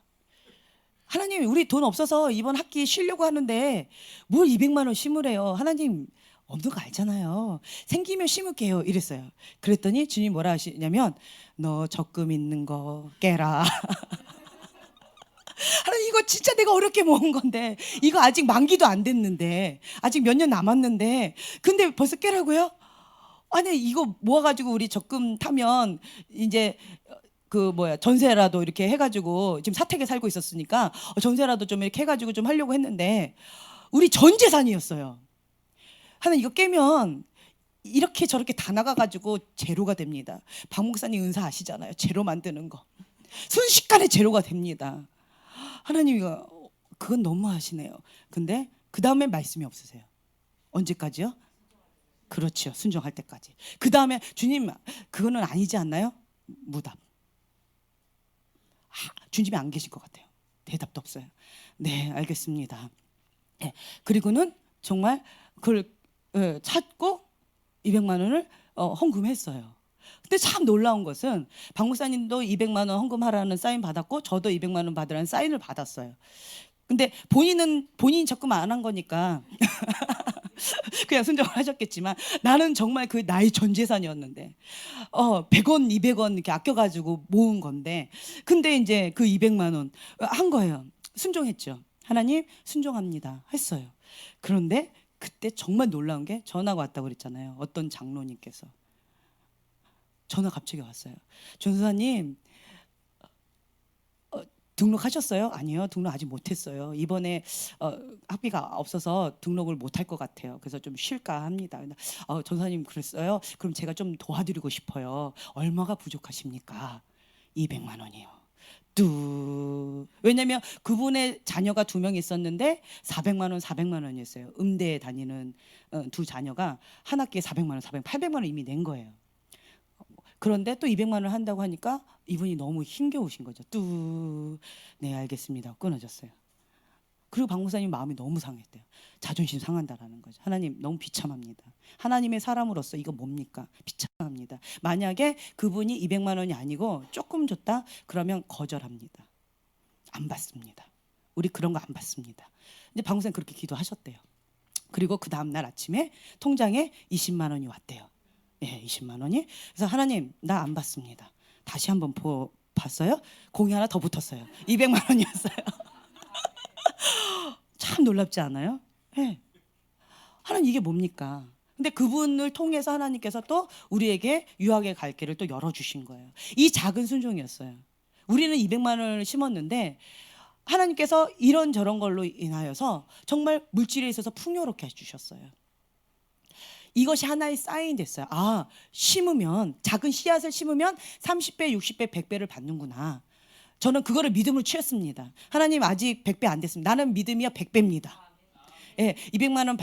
하나님 우리 돈 없어서 이번 학기 쉬려고 하는데 뭘 200만 원 심으래요. 하나님 없는 거 알잖아요. 생기면 심을게요 이랬어요. 그랬더니 주님 뭐라 하시냐면 너 적금 있는 거 깨라. 하나님 이거 진짜 내가 어렵게 모은 건데 이거 아직 만기도 안 됐는데 아직 몇 년 남았는데 근데 벌써 깨라고요? 아니 이거 모아가지고 우리 적금 타면 이제 전세라도 이렇게 해가지고 지금 사택에 살고 있었으니까 전세라도 좀 이렇게 해가지고 좀 하려고 했는데 우리 전 재산이었어요. 하나님 이거 깨면 이렇게 저렇게 다 나가가지고 제로가 됩니다. 박 목사님 은사 아시잖아요. 제로 만드는 거 순식간에 제로가 됩니다. 하나님 이거 그건 너무 하시네요. 근데 그 다음에 말씀이 없으세요. 언제까지요? 그렇죠. 순종할 때까지. 그 다음에 주님 그거는 아니지 않나요? 무답. 주님이 안 계실 것 같아요. 대답도 없어요. 네, 알겠습니다. 그리고는 정말 그걸 찾고 200만 원을 헌금했어요. 근데 참 놀라운 것은 박 목사님도 200만 원 헌금하라는 사인 받았고 저도 200만 원 받으라는 사인을 받았어요. 근데 본인이 적금 안 한 거니까 그냥 순종을 하셨겠지만 나는 정말 그 나의 전 재산이었는데 100원, 200원 이렇게 아껴가지고 모은 건데 근데 이제 그 200만 원 한 거예요. 순종했죠. 하나님 순종합니다 했어요. 그런데 그때 정말 놀라운 게 전화가 왔다고 그랬잖아요. 어떤 장로님께서 전화 갑자기 왔어요. 전도사님 등록하셨어요? 아니요, 등록 아직 못했어요. 이번에 학비가 없어서 등록을 못할 것 같아요. 그래서 좀 쉴까 합니다. 전도사님 그랬어요? 그럼 제가 좀 도와드리고 싶어요. 얼마가 부족하십니까? 200만 원이요. 왜냐면 그분의 자녀가 2명 있었는데 400만 원, 400만 원이었어요. 음대에 다니는 두 자녀가 한 학기에 400만 원, 800만 원 이미 낸 거예요. 그런데 또 200만 원을 한다고 하니까 이분이 너무 힘겨우신 거죠. 네 알겠습니다. 끊어졌어요. 그리고 박 목사님 마음이 너무 상했대요. 자존심 상한다라는 거죠. 하나님 너무 비참합니다. 하나님의 사람으로서 이거 뭡니까? 비참합니다. 만약에 그분이 200만 원이 아니고 조금 줬다 그러면 거절합니다. 안 받습니다. 우리 그런 거 안 받습니다. 근데 박 목사님 그렇게 기도하셨대요. 그리고 그 다음 날 아침에 통장에 20만 원이 왔대요. 20만 원이. 그래서 하나님 나 안 받습니다. 다시 한번 봤어요. 공이 하나 더 붙었어요. 200만 원이었어요. 참 놀랍지 않아요? 네. 하나님 이게 뭡니까? 근데 그분을 통해서 하나님께서 또 우리에게 유학의 갈 길을 또 열어주신 거예요. 이 작은 순종이었어요. 우리는 200만 원을 심었는데 하나님께서 이런저런 걸로 인하여서 정말 물질에 있어서 풍요롭게 해주셨어요. 이것이 하나의 사인이 됐어요. 심으면 작은 씨앗을 심으면 30배, 60배, 100배를 받는구나. 저는 그거를 믿음으로 취했습니다. 하나님 아직 100배 안 됐습니다. 나는 믿음이야 100배입니다. 200만 원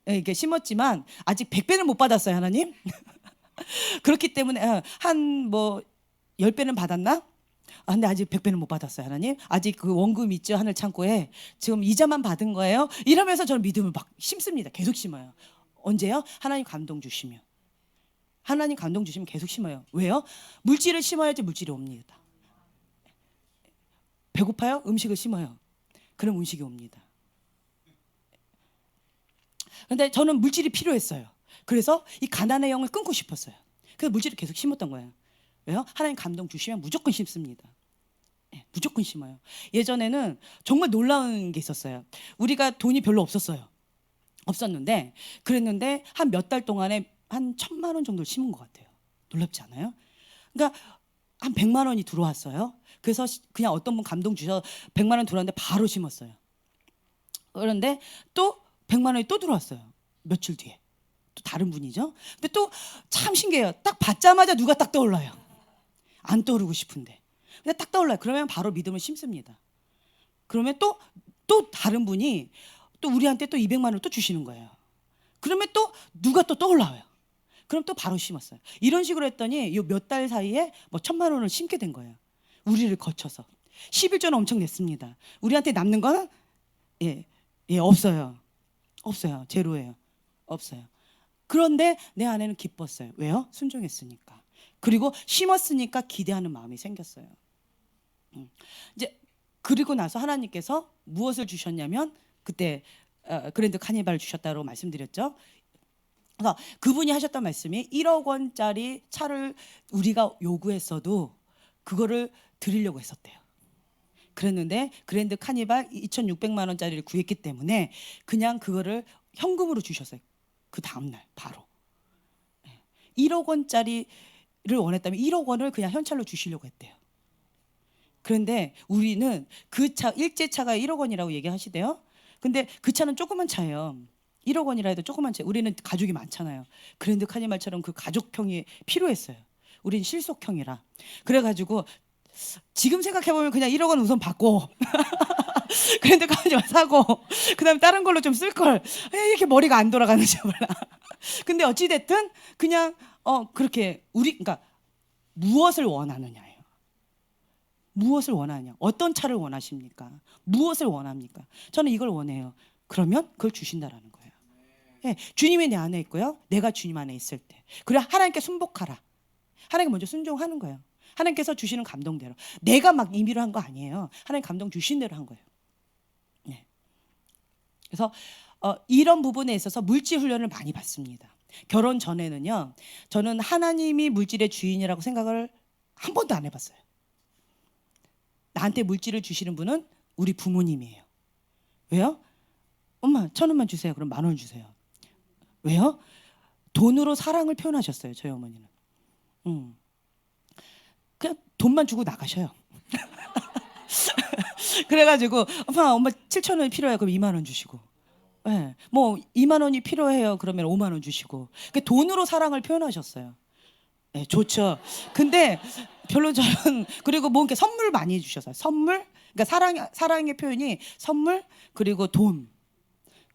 이렇게 심었지만 아직 100배는 못 받았어요, 하나님. 그렇기 때문에 한 10배는 받았나? 근데 아직 100배는 못 받았어요, 하나님. 아직 그 원금 있죠, 하늘 창고에. 지금 이자만 받은 거예요. 이러면서 저는 믿음을 막 심습니다. 계속 심어요. 언제요? 하나님 감동 주시면. 하나님 감동 주시면 계속 심어요. 왜요? 물질을 심어야지 물질이 옵니다. 배고파요? 음식을 심어요. 그럼 음식이 옵니다. 그런데 저는 물질이 필요했어요. 그래서 이 가난의 영을 끊고 싶었어요. 그래서 물질을 계속 심었던 거예요. 왜요? 하나님 감동 주시면 무조건 심습니다. 무조건 심어요. 예전에는 정말 놀라운 게 있었어요. 우리가 돈이 별로 없었는데 그랬는데 한 몇 달 동안에 한 1,000만 원 정도를 심은 것 같아요. 놀랍지 않아요? 그러니까 한 100만 원이 들어왔어요. 그래서 그냥 어떤 분 감동 주셔서 100만 원 들어왔는데 바로 심었어요. 그런데 또 100만 원이 또 들어왔어요. 며칠 뒤에. 또 다른 분이죠. 근데 또 참 신기해요. 딱 받자마자 누가 딱 떠올라요. 안 떠오르고 싶은데. 근데 딱 떠올라요. 그러면 바로 믿음을 심습니다. 그러면 또 다른 분이 또 우리한테 또 200만 원을 또 주시는 거예요. 그러면 또 누가 또 떠올라요. 그럼 또 바로 심었어요. 이런 식으로 했더니 이 몇 달 사이에 뭐 1,000만 원을 심게 된 거예요. 우리를 거쳐서. 11조는 엄청 냈습니다. 우리한테 남는 건 없어요. 없어요. 제로예요. 없어요. 그런데 내 안에는 기뻤어요. 왜요? 순종했으니까. 그리고 심었으니까 기대하는 마음이 생겼어요. 이제 그리고 나서 하나님께서 무엇을 주셨냐면 그때 그랜드 카니발을 주셨다고 말씀드렸죠. 그래서 그분이 하셨던 말씀이 1억 원짜리 차를 우리가 요구했어도 그거를 드리려고 했었대요. 그랬는데 그랜드 카니발 2,600만 원짜리를 구했기 때문에 그냥 그거를 현금으로 주셨어요. 그 다음날 바로 1억 원짜리를 원했다면 1억 원을 그냥 현찰로 주시려고 했대요. 그런데 우리는 그 차 일제차가 1억 원이라고 얘기하시대요. 근데 그 차는 조그만 차예요. 1억 원이라 해도 조그만 차. 우리는 가족이 많잖아요. 그랜드 카니발처럼 그 가족형이 필요했어요. 우린 실속형이라. 그래가지고 지금 생각해보면 그냥 1억 원 우선 받고 그랜드 카니발 사고 그다음에 다른 걸로 좀 쓸걸. 이렇게 머리가 안 돌아가는지 몰라. 근데 어찌됐든 그냥 그렇게 그러니까 무엇을 원하느냐예요. 무엇을 원하냐? 어떤 차를 원하십니까? 무엇을 원합니까? 저는 이걸 원해요. 그러면 그걸 주신다라는 거예요. 네, 주님이 내 안에 있고요. 내가 주님 안에 있을 때. 그래 하나님께 순복하라. 하나님께 먼저 순종하는 거예요. 하나님께서 주시는 감동대로. 내가 막 임의로 한 거 아니에요. 하나님 감동 주신 대로 한 거예요. 네. 그래서 이런 부분에 있어서 물질 훈련을 많이 받습니다. 결혼 전에는요. 저는 하나님이 물질의 주인이라고 생각을 한 번도 안 해봤어요. 나한테 물질을 주시는 분은 우리 부모님이에요. 왜요? 엄마 1,000원만 주세요. 그럼 10,000원 주세요. 왜요? 돈으로 사랑을 표현하셨어요. 저희 어머니는. 그냥 돈만 주고 나가셔요. 그래가지고 엄마 7,000원이 필요해요. 그럼 20,000원 주시고. 네. 뭐 20,000원이 필요해요. 그러면 50,000원 주시고. 그러니까 돈으로 사랑을 표현하셨어요. 네, 좋죠. 근데 별로 저는 그리고 뭐 이렇게 선물 많이 해주셔서 선물, 그러니까 사랑의 표현이 선물 그리고 돈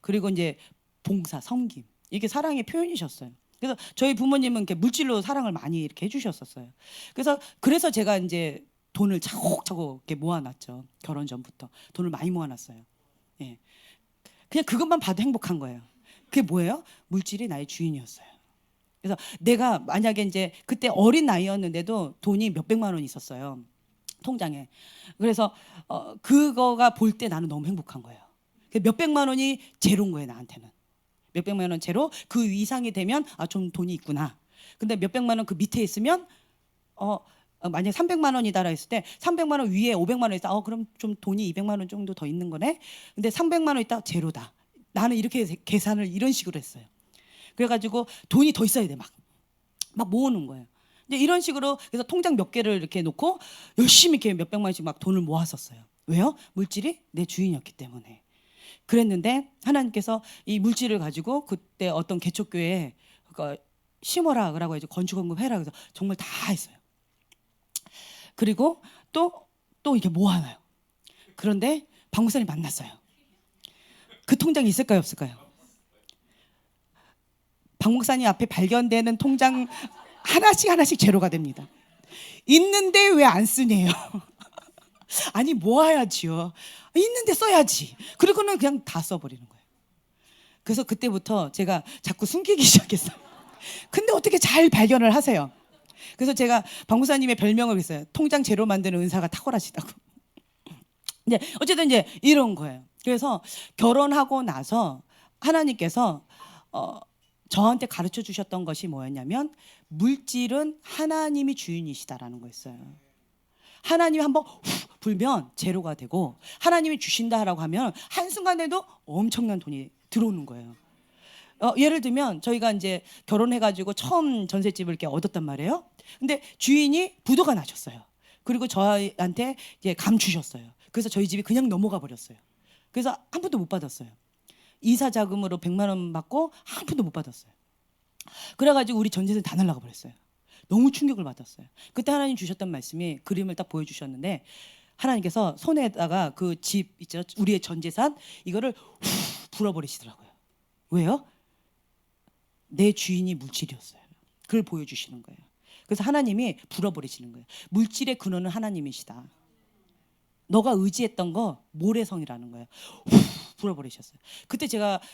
그리고 이제 봉사, 섬김 이게 사랑의 표현이셨어요. 그래서 저희 부모님은 이렇게 물질로 사랑을 많이 이렇게 해주셨었어요. 그래서 제가 이제 돈을 차곡차곡 이렇게 모아놨죠. 결혼 전부터 돈을 많이 모아놨어요. 예, 그냥 그것만 봐도 행복한 거예요. 그게 뭐예요? 물질이 나의 주인이었어요. 그래서 내가 만약에 이제 그때 어린 나이였는데도 돈이 몇백만 원 있었어요. 통장에. 그래서 그거가 볼 때 나는 너무 행복한 거예요. 몇백만 원이 제로인 거예요, 나한테는. 몇백만 원 제로. 그 이상이 되면 좀 돈이 있구나. 근데 몇백만 원 그 밑에 있으면 만약 300만 원이다라 했을 때 300만 원 위에 500만 원 있다. 그럼 좀 돈이 200만 원 정도 더 있는 거네. 근데 300만 원 있다. 제로다. 나는 이렇게 계산을 이런 식으로 했어요. 그래가지고 돈이 더 있어야 돼. 막 모으는 거예요. 이제 이런 식으로 그래서 통장 몇 개를 이렇게 놓고 열심히 이렇게 몇백만 원씩 막 돈을 모았었어요. 왜요? 물질이 내 주인이었기 때문에. 그랬는데 하나님께서 이 물질을 가지고 그때 어떤 개척교회에 심어라 그러고 이제 건축원금 해라 그래서 정말 다 했어요. 그리고 또 이렇게 모아놔요. 그런데 박 목사님 만났어요. 그 통장이 있을까요, 없을까요? 박 목사님 앞에 발견되는 통장 하나씩 제로가 됩니다. 있는데 왜 안 쓰네요? 아니 모아야지요. 있는데 써야지. 그리고는 그냥 다 써버리는 거예요. 그래서 그때부터 제가 자꾸 숨기기 시작했어요. 근데 어떻게 잘 발견을 하세요? 그래서 제가 박무사님의 별명을 했어요. 통장 제로 만드는 은사가 탁월하시다고. 이제 어쨌든 이제 이런 거예요. 그래서 결혼하고 나서 하나님께서 저한테 가르쳐 주셨던 것이 뭐였냐면 물질은 하나님이 주인이시다라는 거였어요. 하나님이 한번 훅 불면 제로가 되고 하나님이 주신다라고 하면 한순간에도 엄청난 돈이 들어오는 거예요. 예를 들면 저희가 이제 결혼해가지고 처음 전셋집을 이렇게 얻었단 말이에요. 근데 주인이 부도가 나셨어요. 그리고 저한테 이제 감 주셨어요. 그래서 저희 집이 그냥 넘어가 버렸어요. 그래서 한 푼도 못 받았어요. 이사 자금으로 100만 원 받고 한 푼도 못 받았어요. 그래가지고 우리 전 재산 다 날라가 버렸어요. 너무 충격을 받았어요. 그때 하나님 주셨던 말씀이 그림을 딱 보여주셨는데 하나님께서 손에다가 그 집 있죠, 우리의 전 재산 이거를 후 불어버리시더라고요. 왜요? 내 주인이 물질이었어요. 그걸 보여주시는 거예요. 그래서 하나님이 불어버리시는 거예요. 물질의 근원은 하나님이시다. 너가 의지했던 거 모래성이라는 거예요. 후 불어버리셨어요.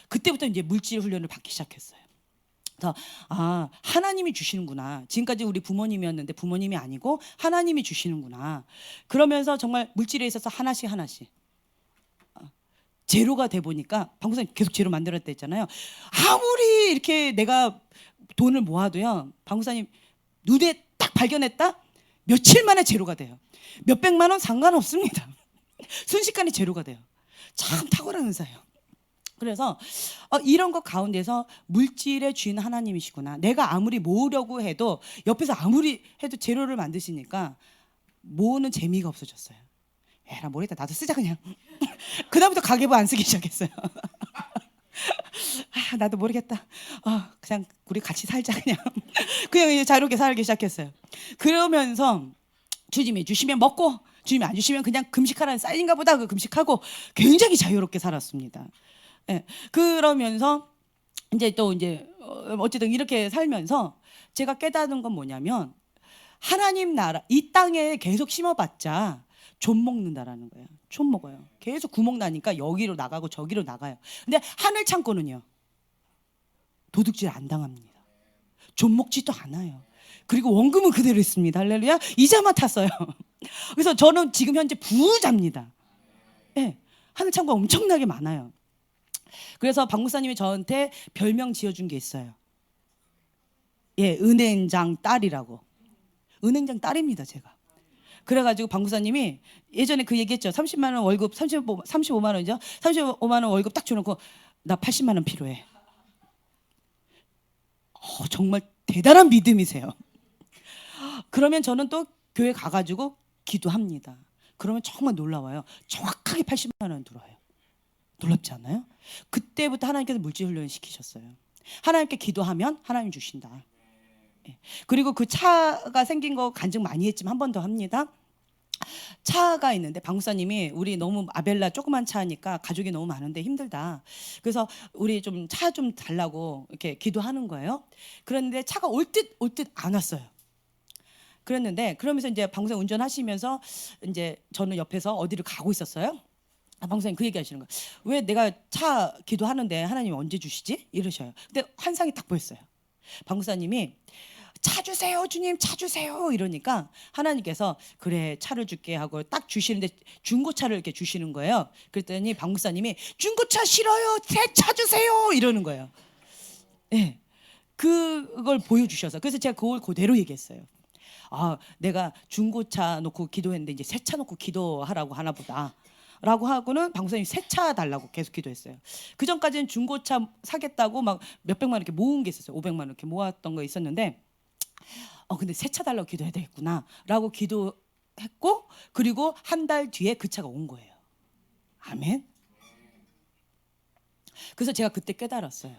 그때부터 이제 물질 훈련을 받기 시작했어요. 그래서 하나님이 주시는구나. 지금까지 우리 부모님이었는데 부모님이 아니고 하나님이 주시는구나. 그러면서 정말 물질에 있어서 하나씩 제로가 돼 보니까 방구사님 계속 제로 만들었다 했잖아요. 아무리 이렇게 내가 돈을 모아도요, 방구사님 눈에 딱 발견했다? 며칠 만에 제로가 돼요. 몇백만 원 상관없습니다. 순식간에 제로가 돼요. 참 탁월한 은사예요. 그래서 이런 것 가운데서 물질의 주인 하나님이시구나. 내가 아무리 모으려고 해도 옆에서 아무리 해도 제로를 만드시니까 모으는 재미가 없어졌어요. 에라 모르겠다, 나도 쓰자 그냥. 그다음부터 가계부 안 쓰기 시작했어요. 나도 모르겠다. 그냥 우리 같이 살자 그냥. 그냥 이제 자유롭게 살기 시작했어요. 그러면서 주님이 주시면 먹고 주님이 안 주시면 그냥 금식하라는 사인인가 보다 그 금식하고 굉장히 자유롭게 살았습니다. 예. 그러면서 이제 어쨌든 이렇게 살면서 제가 깨닫은 건 뭐냐면 하나님 나라 이 땅에 계속 심어봤자 좀 먹는다라는 거예요. 좀 먹어요. 계속 구멍 나니까 여기로 나가고 저기로 나가요. 근데 하늘 창고는요, 도둑질 안 당합니다. 좀 먹지도 않아요. 그리고 원금은 그대로 있습니다. 할렐루야. 이자만 탔어요. 그래서 저는 지금 현재 부자입니다. 예, 하늘 창고가 엄청나게 많아요. 그래서 박무사님이 저한테 별명 지어준 게 있어요. 예, 은행장 딸이라고. 은행장 딸입니다, 제가. 그래가지고 박무사님이 예전에 그 얘기했죠. 30만 원 월급, 35만 원이죠. 35만 원 월급 딱 줘놓고 나 80만 원 필요해. 정말 대단한 믿음이세요. 그러면 저는 또 교회 가가지고 기도합니다. 그러면 정말 놀라워요. 정확하게 80만 원 들어와요. 놀랍지 않아요? 그때부터 하나님께서 물질 훈련을 시키셨어요. 하나님께 기도하면 하나님 주신다. 그리고 그 차가 생긴 거 간증 많이 했지만 한 번 더 합니다. 차가 있는데 방구사님이 우리 너무 아벨라 조그만 차니까 가족이 너무 많은데 힘들다. 그래서 우리 좀 차 좀 달라고 이렇게 기도하는 거예요. 그런데 차가 올 듯 안 왔어요. 그랬는데 그러면서 이제 방구사님 운전하시면서 이제 저는 옆에서 어디를 가고 있었어요. 방구사님 그 얘기하시는 거예요. 왜 내가 차 기도하는데 하나님 언제 주시지? 이러셔요. 근데 환상이 딱 보였어요. 방구사님이 차 주세요 주님, 차 주세요 이러니까 하나님께서 그래 차를 줄게 하고 딱 주시는데 중고차를 이렇게 주시는 거예요. 그랬더니 방구사님이 중고차 싫어요, 새 차 주세요 이러는 거예요. 네, 그걸 보여주셔서 그래서 제가 그걸 그대로 얘기했어요. 내가 중고차 놓고 기도했는데 이제 새 차 놓고 기도하라고 하나 보다 라고 하고는 방구사님이 새 차 달라고 계속 기도했어요. 그 전까지는 중고차 사겠다고 막 몇백만 원 이렇게 모은 게 있었어요. 500만 원 이렇게 모았던 거 있었는데 근데 새 차 달라고 기도해야 되겠구나 라고 기도했고, 그리고 한 달 뒤에 그 차가 온 거예요. 아멘. 그래서 제가 그때 깨달았어요.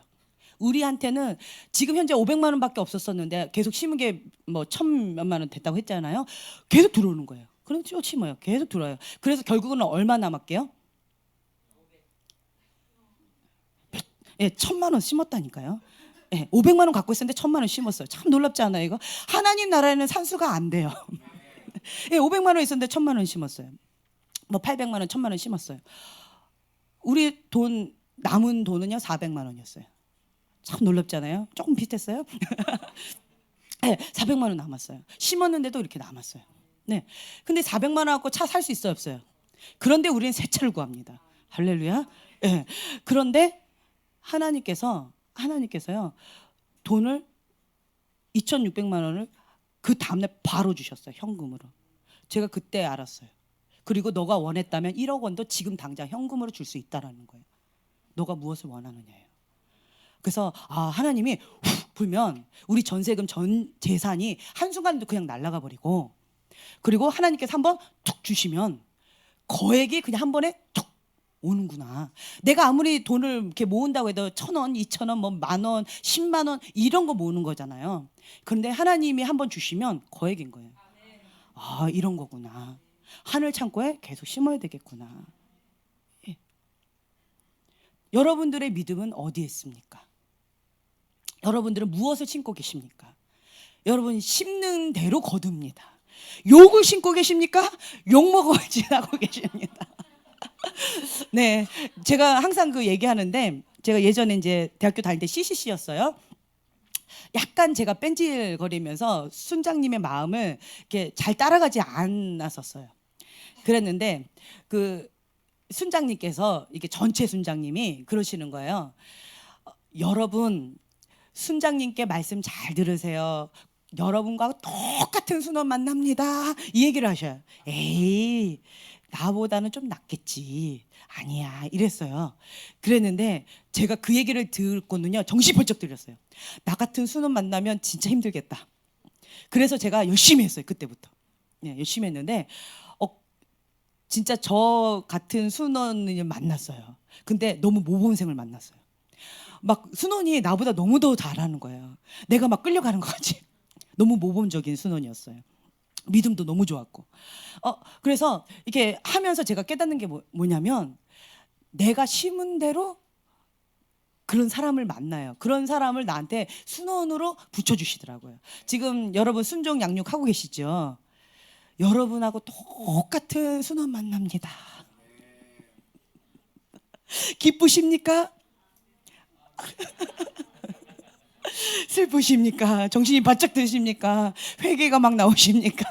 우리한테는 지금 현재 500만 원밖에 없었었는데 계속 심은 게 뭐 1000몇만 원 됐다고 했잖아요. 계속 들어오는 거예요. 그럼 심어요. 계속 들어와요. 그래서 결국은 얼마 남았게요? 1000만 원 심었다니까요. 500만 원 갖고 있었는데 1000만 원 심었어요. 참 놀랍지 않아요, 이거? 하나님 나라에는 산수가 안 돼요. 500만 원 있었는데 1000만 원 심었어요. 뭐 800만 원, 1000만 원 심었어요. 우리 돈 남은 돈은요 400만 원이었어요. 참 놀랍잖아요. 조금 비슷했어요. 네, 400만 원 남았어요. 심었는데도 이렇게 남았어요. 네. 근데 400만 원 갖고 차 살 수 있어요, 없어요? 그런데 우리는 새 차를 구합니다. 할렐루야. 네. 그런데 하나님께서요 돈을 2,600만 원을 그 다음날 바로 주셨어요. 현금으로. 제가 그때 알았어요. 그리고 너가 원했다면 1억 원도 지금 당장 현금으로 줄 수 있다라는 거예요. 너가 무엇을 원하느냐예요. 그래서 하나님이 훅 불면 우리 전세금 전 재산이 한순간에도 그냥 날아가 버리고, 그리고 하나님께서 한번 툭 주시면 거액이 그냥 한 번에 툭 오는구나. 내가 아무리 돈을 이렇게 모은다고 해도 1,000원, 2,000원, 뭐 만원, 10만 원 이런 거 모으는 거잖아요. 그런데 하나님이 한번 주시면 거액인 거예요. 이런 거구나. 하늘 창고에 계속 심어야 되겠구나. 예. 여러분들의 믿음은 어디에 있습니까? 여러분들은 무엇을 심고 계십니까? 여러분 심는 대로 거둡니다. 욕을 심고 계십니까? 욕 먹어 지나고 계십니다. 네, 제가 항상 그 얘기하는데, 제가 예전에 이제 대학교 다닐 때 CCC였어요. 약간 제가 뺀질거리면서 순장님의 마음을 이렇게 잘 따라가지 않았었어요. 그랬는데 그 순장님께서, 이게 전체 순장님이 그러시는 거예요. 여러분, 순장님께 말씀 잘 들으세요. 여러분과 똑같은 순원 만납니다. 이 얘기를 하셔요. 에이, 나보다는 좀 낫겠지. 아니야, 이랬어요. 그랬는데 제가 그 얘기를 듣고는요 정신 번쩍 들렸어요. 나 같은 순원 만나면 진짜 힘들겠다. 그래서 제가 열심히 했어요. 그때부터. 네, 열심히 했는데 진짜 저 같은 순원을 만났어요. 근데 너무 모범생을 만났어요. 막 순원이 나보다 너무 더 잘하는 거예요. 내가 막 끌려가는 거지. 너무 모범적인 순원이었어요. 믿음도 너무 좋았고. 그래서 이렇게 하면서 제가 깨닫는 게 뭐냐면, 내가 심은 대로 그런 사람을 만나요. 그런 사람을 나한테 순원으로 붙여주시더라고요. 지금 여러분 순종 양육하고 계시죠? 여러분하고 똑같은 순원 만납니다. 기쁘십니까? 슬프십니까? 정신이 바짝 드십니까? 회개가 막 나오십니까?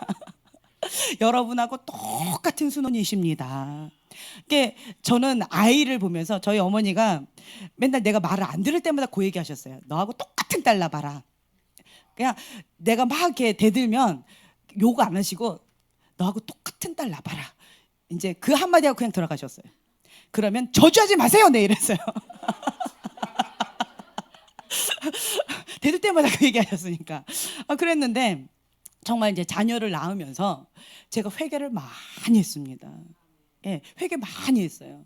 여러분하고 똑같은 순원이십니다. 저는 아이를 보면서 저희 어머니가 맨날 내가 말을 안 들을 때마다 그 얘기 하셨어요. 너하고 똑같은 딸 낳아봐라. 그냥 내가 막 이렇게 대들면 욕 안 하시고 너하고 똑같은 딸 낳아봐라. 이제 그 한마디 하고 그냥 들어가셨어요. 그러면 저주하지 마세요. 네, 이랬어요. 대들 때마다 그 얘기 하셨으니까. 그랬는데 정말 이제 자녀를 낳으면서 제가 회개를 많이 했습니다. 예, 회개 많이 했어요.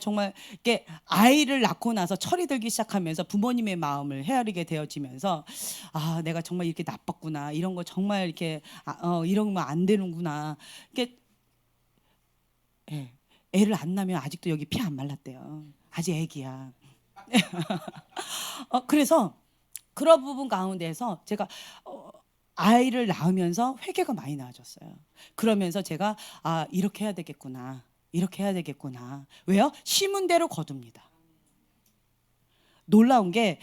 정말 이게 아이를 낳고 나서 철이 들기 시작하면서 부모님의 마음을 헤아리게 되어지면서 내가 정말 이렇게 나빴구나. 이런 거 정말 이렇게 이러면 안 되는구나. 이게 애를 안 낳으면 아직도 여기 피 안 말랐대요. 아직 애기야. 그래서 그런 부분 가운데에서 제가 아이를 낳으면서 회개가 많이 나아졌어요. 그러면서 제가 이렇게 해야 되겠구나. 이렇게 해야 되겠구나. 왜요? 심은 대로 거둡니다. 놀라운 게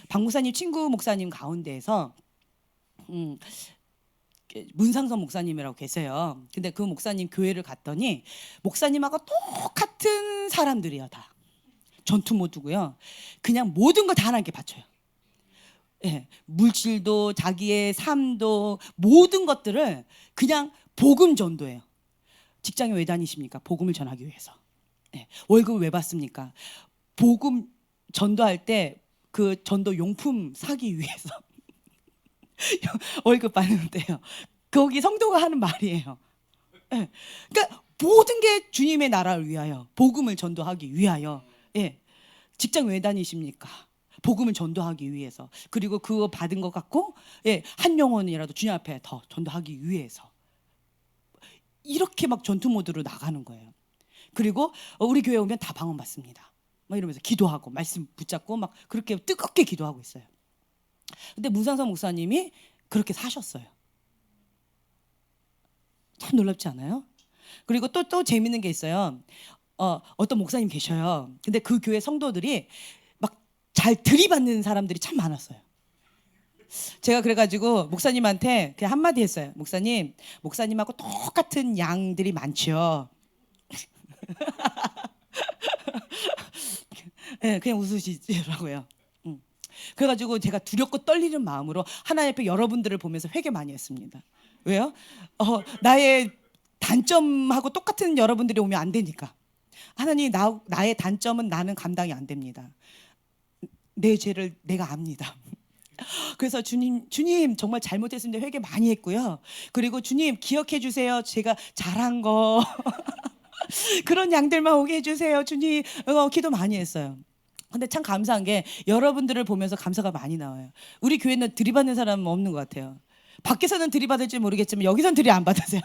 박 목사님 친구 목사님 가운데에서 문상선 목사님이라고 계세요. 근데 그 목사님 교회를 갔더니 목사님하고 똑같은 사람들이요. 다 전투 모드고요. 그냥 모든 걸 다 하나님께 바쳐요. 예, 물질도 자기의 삶도 모든 것들을 그냥 복음 전도해요. 직장에 왜 다니십니까? 복음을 전하기 위해서. 예, 월급을 왜 받습니까? 복음 전도할 때 그 전도 용품 사기 위해서 월급 받는데요. 거기 성도가 하는 말이에요. 예, 그러니까 모든 게 주님의 나라를 위하여, 복음을 전도하기 위하여. 예, 직장 왜 다니십니까? 복음을 전도하기 위해서. 그리고 그거 받은 것 갖고 한 영혼이라도 주님 앞에 더 전도하기 위해서. 이렇게 막 전투 모드로 나가는 거예요. 그리고 우리 교회 오면 다 방언 받습니다. 막 이러면서 기도하고 말씀 붙잡고 막 그렇게 뜨겁게 기도하고 있어요. 근데 문상선 목사님이 그렇게 사셨어요. 참 놀랍지 않아요? 그리고 또 재밌는 게 있어요. 어떤 목사님 계셔요. 근데 그 교회 성도들이 막 잘 들이받는 사람들이 참 많았어요. 제가 그래가지고 목사님한테 그냥 한마디 했어요. 목사님하고 똑같은 양들이 많죠. 네, 그냥 웃으시더라고요. 그래가지고 제가 두렵고 떨리는 마음으로 하나님 앞에 여러분들을 보면서 회개 많이 했습니다. 왜요? 나의 단점하고 똑같은 여러분들이 오면 안 되니까. 하나님, 나의 단점은 나는 감당이 안 됩니다. 내 죄를 내가 압니다. 그래서 주님 정말 잘못했습니다. 회개 많이 했고요. 그리고 주님 기억해 주세요. 제가 잘한 거 그런 양들만 오게 해주세요. 주님 기도 많이 했어요. 근데 참 감사한 게 여러분들을 보면서 감사가 많이 나와요. 우리 교회는 들이받는 사람은 없는 것 같아요. 밖에서는 들이받을지 모르겠지만 여기서는 들이 안 받으세요.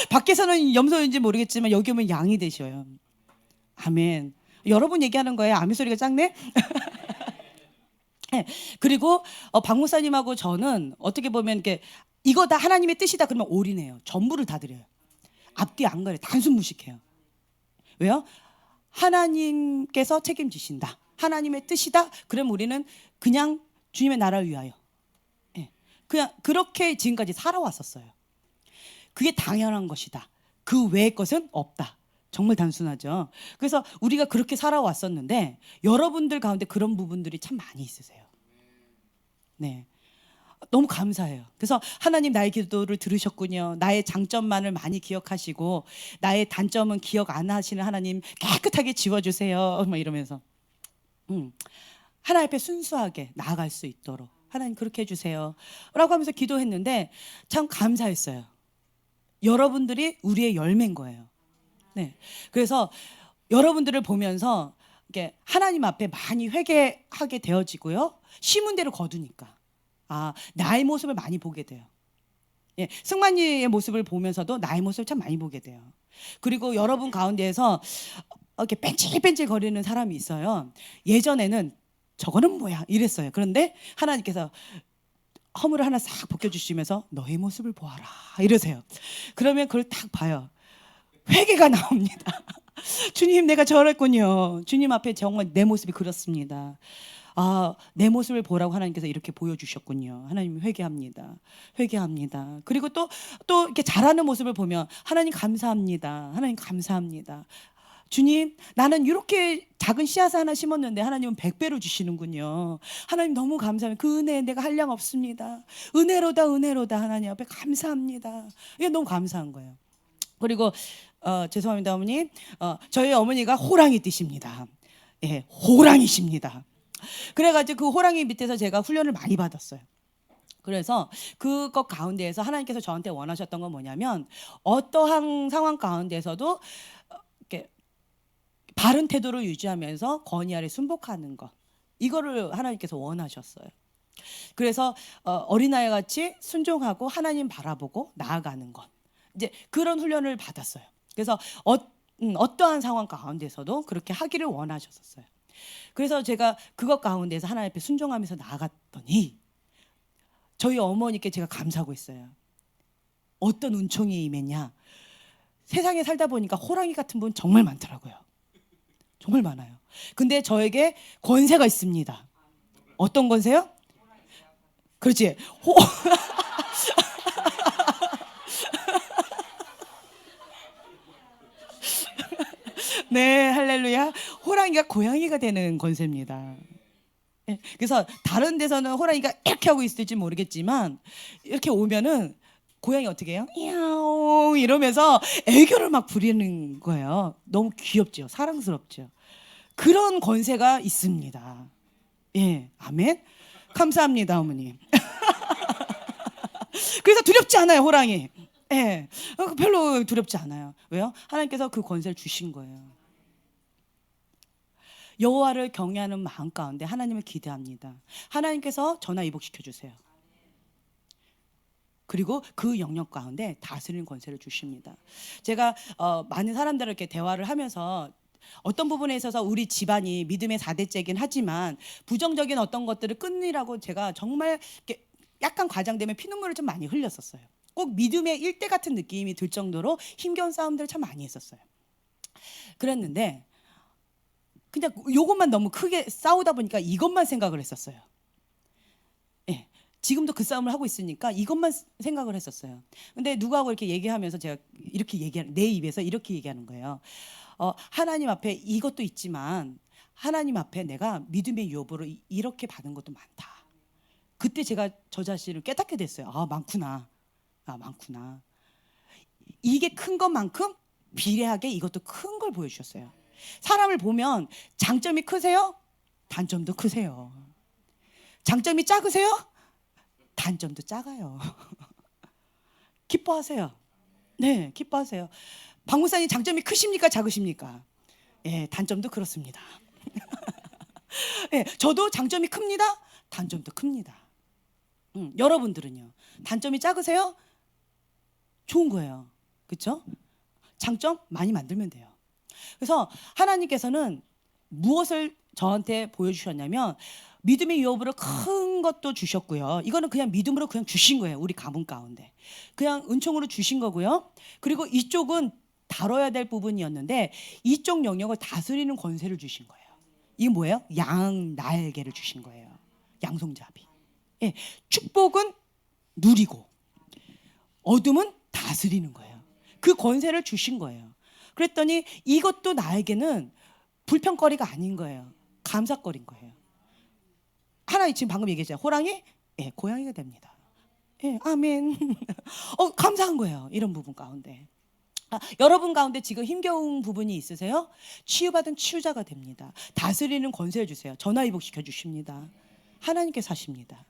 밖에서는 염소인지 모르겠지만 여기 오면 양이 되셔요. 아멘. 여러분 얘기하는 거예요. 아멘 소리가 작네. 네. 그리고 박 목사님하고 저는 어떻게 보면 이렇게 이거 다 하나님의 뜻이다 그러면 올인해요. 전부를 다 드려요. 앞뒤 안 가려요. 단순 무식해요. 왜요? 하나님께서 책임지신다. 하나님의 뜻이다. 그럼 우리는 그냥 주님의 나라를 위하여. 예. 그냥 그렇게 지금까지 살아왔었어요. 그게 당연한 것이다. 그 외의 것은 없다. 정말 단순하죠. 그래서 우리가 그렇게 살아왔었는데 여러분들 가운데 그런 부분들이 참 많이 있으세요. 네. 너무 감사해요. 그래서 하나님 나의 기도를 들으셨군요. 나의 장점만을 많이 기억하시고 나의 단점은 기억 안 하시는 하나님 깨끗하게 지워주세요. 막 이러면서 하나님 앞에 순수하게 나아갈 수 있도록 하나님 그렇게 해주세요. 라고 하면서 기도했는데 참 감사했어요. 여러분들이 우리의 열매인 거예요. 네. 그래서 여러분들을 보면서 이렇게 하나님 앞에 많이 회개하게 되어지고요. 심은 대로 거두니까. 나의 모습을 많이 보게 돼요. 예, 승만이의 모습을 보면서도 나의 모습을 참 많이 보게 돼요. 그리고 여러분 가운데에서 이렇게 뺀질뺀질 거리는 사람이 있어요. 예전에는 저거는 뭐야 이랬어요. 그런데 하나님께서 허물을 하나 싹 벗겨주시면서 너의 모습을 보아라 이러세요. 그러면 그걸 딱 봐요. 회개가 나옵니다. 주님 내가 저랬군요. 주님 앞에 정말 내 모습이 그렇습니다. 내 모습을 보라고 하나님께서 이렇게 보여주셨군요. 하나님 회개합니다. 회개합니다. 그리고 또 이렇게 잘하는 모습을 보면 하나님 감사합니다. 하나님 감사합니다. 주님 나는 이렇게 작은 씨앗 하나 심었는데 하나님은 100배로 주시는군요. 하나님 너무 감사합니다. 그 은혜에 내가 한량 없습니다. 은혜로다 은혜로다 하나님 앞에 감사합니다. 이게 너무 감사한 거예요. 그리고 죄송합니다 어머니. 저희 어머니가 호랑이 띠십니다. 예, 호랑이십니다. 그래가지고 그 호랑이 밑에서 제가 훈련을 많이 받았어요. 그래서 그것 가운데에서 하나님께서 저한테 원하셨던 건 뭐냐면 어떠한 상황 가운데서도 이렇게 바른 태도를 유지하면서 권위 아래 순복하는 것, 이거를 하나님께서 원하셨어요. 그래서 어린아이 같이 순종하고 하나님 바라보고 나아가는 것, 이제 그런 훈련을 받았어요. 그래서 어떠한 상황 가운데서도 그렇게 하기를 원하셨었어요. 그래서 제가 그것 가운데서 하나님 앞에 순종하면서 나아갔더니 저희 어머니께 제가 감사하고 있어요. 어떤 은총이 임했냐. 세상에 살다 보니까 호랑이 같은 분 정말 많더라고요. 정말 많아요. 근데 저에게 권세가 있습니다. 어떤 권세요? 그렇지. 네, 할렐루야. 호랑이가 고양이가 되는 권세입니다. 그래서 다른 데서는 호랑이가 이렇게 하고 있을지 모르겠지만 이렇게 오면은 고양이 어떻게 해요? 야옹 이러면서 애교를 막 부리는 거예요. 너무 귀엽죠. 사랑스럽죠. 그런 권세가 있습니다. 예, 아멘. 감사합니다, 어머니. 그래서 두렵지 않아요, 호랑이. 예, 별로 두렵지 않아요. 왜요? 하나님께서 그 권세를 주신 거예요. 여호와를 경외하는 마음 가운데 하나님을 기대합니다. 하나님께서 전화 이복시켜 주세요. 그리고 그 영역 가운데 다스리는 권세를 주십니다. 제가 많은 사람들을 이렇게 대화를 하면서 어떤 부분에 있어서 우리 집안이 믿음의 4대째긴 하지만 부정적인 어떤 것들을 끊으라고 제가 정말 이렇게 약간 과장되면 피눈물을 좀 많이 흘렸었어요. 꼭 믿음의 1대 같은 느낌이 들 정도로 힘겨운 싸움들을 참 많이 했었어요. 그랬는데 그냥 요것만 너무 크게 싸우다 보니까 이것만 생각을 했었어요. 예. 지금도 그 싸움을 하고 있으니까 이것만 생각을 했었어요. 근데 누구하고 이렇게 얘기하면서 제가 이렇게 내 입에서 이렇게 얘기하는 거예요. 하나님 앞에 이것도 있지만 하나님 앞에 내가 믿음의 유업으로 이렇게 받은 것도 많다. 그때 제가 저 자신을 깨닫게 됐어요. 많구나. 많구나. 이게 큰 것만큼 비례하게 이것도 큰 걸 보여주셨어요. 사람을 보면 장점이 크세요? 단점도 크세요. 장점이 작으세요? 단점도 작아요. 기뻐하세요. 네, 기뻐하세요. 박 목사님 장점이 크십니까? 작으십니까? 예, 단점도 그렇습니다. 예, 저도 장점이 큽니다. 단점도 큽니다. 여러분들은요? 단점이 작으세요? 좋은 거예요. 그렇죠? 장점 많이 만들면 돼요. 그래서 하나님께서는 무엇을 저한테 보여주셨냐면 믿음의 유업으로 큰 것도 주셨고요. 이거는 그냥 믿음으로 그냥 주신 거예요. 우리 가문 가운데. 그냥 은총으로 주신 거고요. 그리고 이쪽은 다뤄야 될 부분이었는데 이쪽 영역을 다스리는 권세를 주신 거예요. 이게 뭐예요? 양 날개를 주신 거예요. 양손잡이. 예, 축복은 누리고 어둠은 다스리는 거예요. 그 권세를 주신 거예요. 그랬더니 이것도 나에게는 불평거리가 아닌 거예요. 감사거리인 거예요. 하나 지금 방금 얘기했잖아요. 호랑이, 예, 고양이가 됩니다. 예, 아멘. 감사한 거예요. 이런 부분 가운데. 여러분 가운데 지금 힘겨운 부분이 있으세요? 치유받은 치유자가 됩니다. 다스리는 권세를 주세요. 전화위복시켜 주십니다. 하나님께서 하십니다.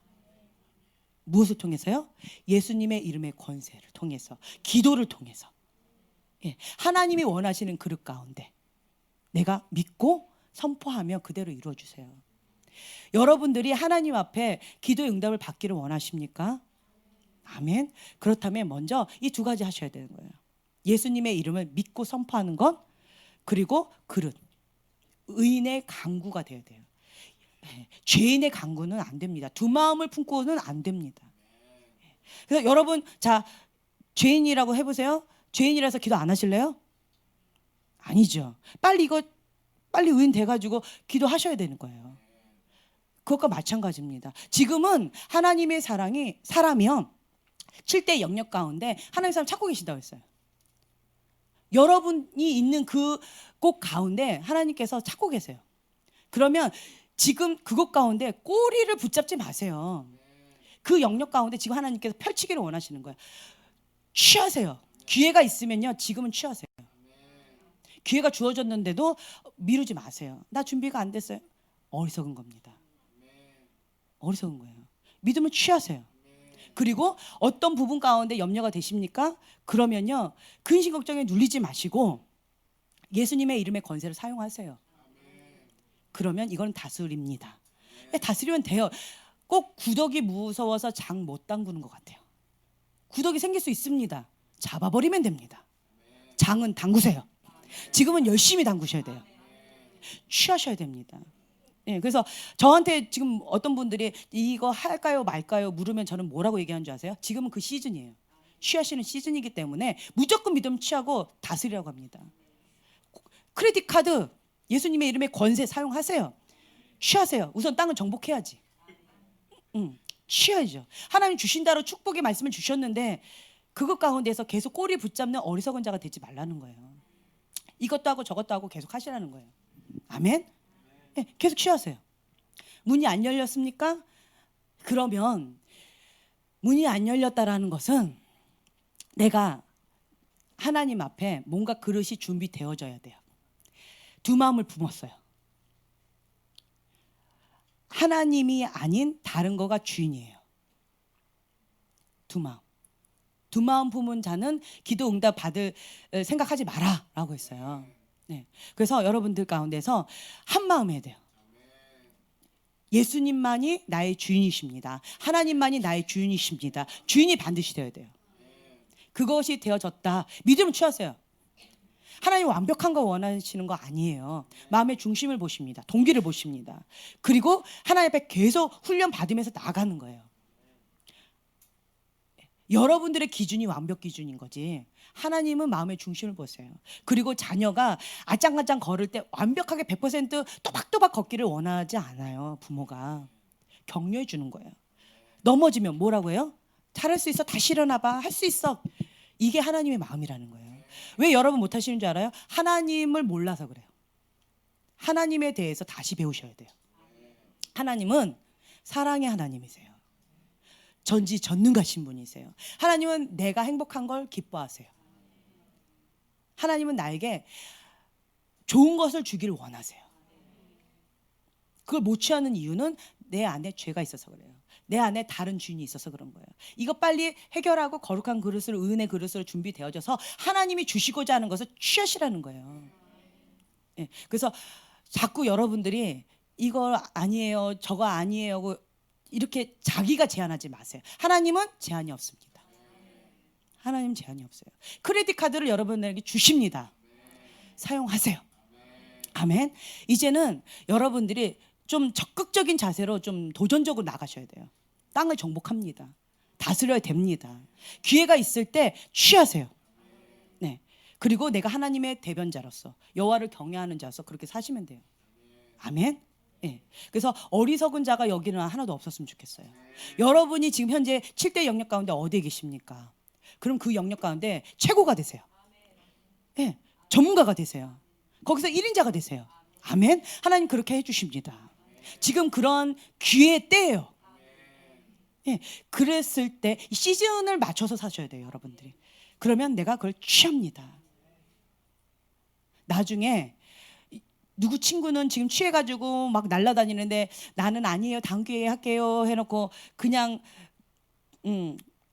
무엇을 통해서요? 예수님의 이름의 권세를 통해서, 기도를 통해서. 예, 하나님이 원하시는 그릇 가운데 내가 믿고 선포하며 그대로 이루어주세요. 여러분들이 하나님 앞에 기도 응답을 받기를 원하십니까? 아멘. 그렇다면 먼저 이 두 가지 하셔야 되는 거예요. 예수님의 이름을 믿고 선포하는 것, 그리고 그릇. 의인의 강구가 되어야 돼요. 죄인의 강구는 안 됩니다. 두 마음을 품고는 안 됩니다. 그래서 여러분, 자, 죄인이라고 해보세요. 죄인이라서 기도 안 하실래요? 아니죠. 빨리 의인 돼가지고 기도하셔야 되는 거예요. 그것과 마찬가지입니다. 지금은 하나님의 사랑이 사라면 7대 영역 가운데 하나님의 사람 찾고 계신다고 했어요. 여러분이 있는 그 곳 가운데 하나님께서 찾고 계세요. 그러면 지금 그곳 가운데 꼬리를 붙잡지 마세요. 그 영역 가운데 지금 하나님께서 펼치기를 원하시는 거예요. 취하세요. 기회가 있으면요, 지금은 취하세요. 기회가 주어졌는데도 미루지 마세요. 나 준비가 안 됐어요. 어리석은 겁니다. 어리석은 거예요. 믿음을 취하세요. 그리고 어떤 부분 가운데 염려가 되십니까? 그러면요, 근심 걱정에 눌리지 마시고 예수님의 이름의 권세를 사용하세요. 그러면 이건 다스립니다. 다스리면 돼요. 꼭 구더기 무서워서 장 못 담그는 것 같아요. 구더기 생길 수 있습니다. 잡아버리면 됩니다. 장은 담그세요. 지금은 열심히 담그셔야 돼요. 취하셔야 됩니다. 예, 그래서 저한테 지금 어떤 분들이 이거 할까요 말까요 물으면 저는 뭐라고 얘기하는 줄 아세요? 지금은 그 시즌이에요. 취하시는 시즌이기 때문에 무조건 믿음 취하고 다스리라고 합니다. 크레딧 카드 예수님의 이름의 권세 사용하세요. 취하세요. 우선 땅을 정복해야지. 취하죠. 하나님 주신다로 축복의 말씀을 주셨는데 그것 가운데서 계속 꼬리 붙잡는 어리석은 자가 되지 말라는 거예요. 이것도 하고 저것도 하고 계속 하시라는 거예요. 아멘. 네, 계속 취하세요. 문이 안 열렸습니까? 그러면 문이 안 열렸다라는 것은 내가 하나님 앞에 뭔가 그릇이 준비되어져야 돼요. 두 마음을 품었어요. 하나님이 아닌 다른 거가 주인이에요. 두 마음. 두 마음 품은 자는 기도 응답 받을 생각하지 마라 라고 했어요. 네. 그래서 여러분들 가운데서 한 마음 해야 돼요. 예수님만이 나의 주인이십니다. 하나님만이 나의 주인이십니다. 주인이 반드시 되어야 돼요. 그것이 되어졌다. 믿음을 취하세요. 하나님 완벽한 거 원하시는 거 아니에요. 마음의 중심을 보십니다. 동기를 보십니다. 그리고 하나님 앞에 계속 훈련 받으면서 나가는 거예요. 여러분들의 기준이 완벽 기준인 거지. 하나님은 마음의 중심을 보세요. 그리고 자녀가 아짱아짱 걸을 때 완벽하게 100% 또박또박 걷기를 원하지 않아요. 부모가 격려해 주는 거예요. 넘어지면 뭐라고 해요? 잘할 수 있어. 다시 일어나봐. 할 수 있어. 이게 하나님의 마음이라는 거예요. 왜 여러분 못하시는 줄 알아요? 하나님을 몰라서 그래요. 하나님에 대해서 다시 배우셔야 돼요. 하나님은 사랑의 하나님이세요. 전지전능하신 분이세요. 하나님은 내가 행복한 걸 기뻐하세요. 하나님은 나에게 좋은 것을 주기를 원하세요. 그걸 못 취하는 이유는 내 안에 죄가 있어서 그래요. 내 안에 다른 주인이 있어서 그런 거예요. 이거 빨리 해결하고 거룩한 그릇을, 은혜 그릇으로 준비되어져서 하나님이 주시고자 하는 것을 취하시라는 거예요. 예, 그래서 자꾸 여러분들이 이거 아니에요, 저거 아니에요 이렇게 자기가 제한하지 마세요. 하나님은 제한이 없습니다. 하나님은 제한이 없어요. 크레딧 카드를 여러분에게 주십니다. 사용하세요. 아멘. 이제는 여러분들이 좀 적극적인 자세로 좀 도전적으로 나가셔야 돼요. 땅을 정복합니다. 다스려야 됩니다. 기회가 있을 때 취하세요. 네. 그리고 내가 하나님의 대변자로서 여호와를 경외하는 자로서 그렇게 사시면 돼요. 아멘. 네. 그래서 어리석은 자가 여기는 하나도 없었으면 좋겠어요. 여러분이 지금 현재 7대 영역 가운데 어디에 계십니까? 그럼 그 영역 가운데 최고가 되세요. 네. 전문가가 되세요. 거기서 1인자가 되세요. 아멘. 하나님 그렇게 해주십니다. 지금 그런 기회의 때예요. 예, 그랬을 때 시즌을 맞춰서 사셔야 돼요, 여러분들이. 그러면 내가 그걸 취합니다. 나중에 누구 친구는 지금 취해가지고 막 날아다니는데 나는 아니에요, 다음 기회에 할게요 해놓고 그냥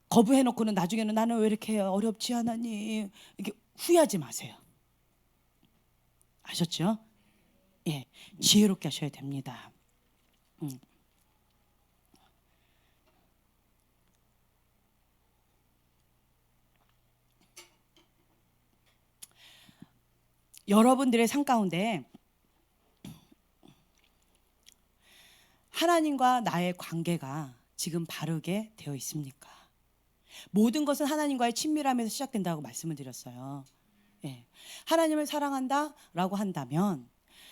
거부해놓고는 나중에는 나는 왜 이렇게 어렵지 하나님 이렇게 후회하지 마세요. 아셨죠? 예, 지혜롭게 하셔야 됩니다. 여러분들의 삶 가운데 하나님과 나의 관계가 지금 바르게 되어 있습니까? 모든 것은 하나님과의 친밀함에서 시작된다고 말씀을 드렸어요. 예. 하나님을 사랑한다라고 한다면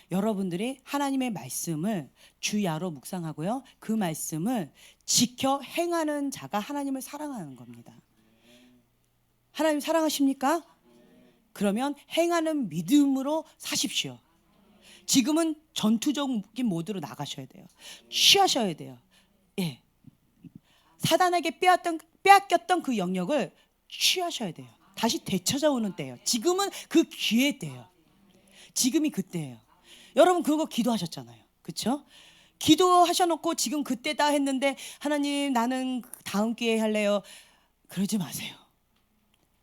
여러분들이 하나님의 말씀을 주야로 묵상하고요. 그 말씀을 지켜 행하는 자가 하나님을 사랑하는 겁니다. 하나님 사랑하십니까? 그러면 행하는 믿음으로 사십시오. 지금은 전투적인 모드로 나가셔야 돼요. 취하셔야 돼요. 예. 사단에게 빼앗겼던 그 영역을 취하셔야 돼요. 다시 되찾아오는 때예요. 지금은 그 기회 때예요. 지금이 그때예요. 여러분 그거 기도하셨잖아요. 그렇죠? 기도하셔놓고 지금 그때다 했는데 하나님 나는 다음 기회에 할래요. 그러지 마세요.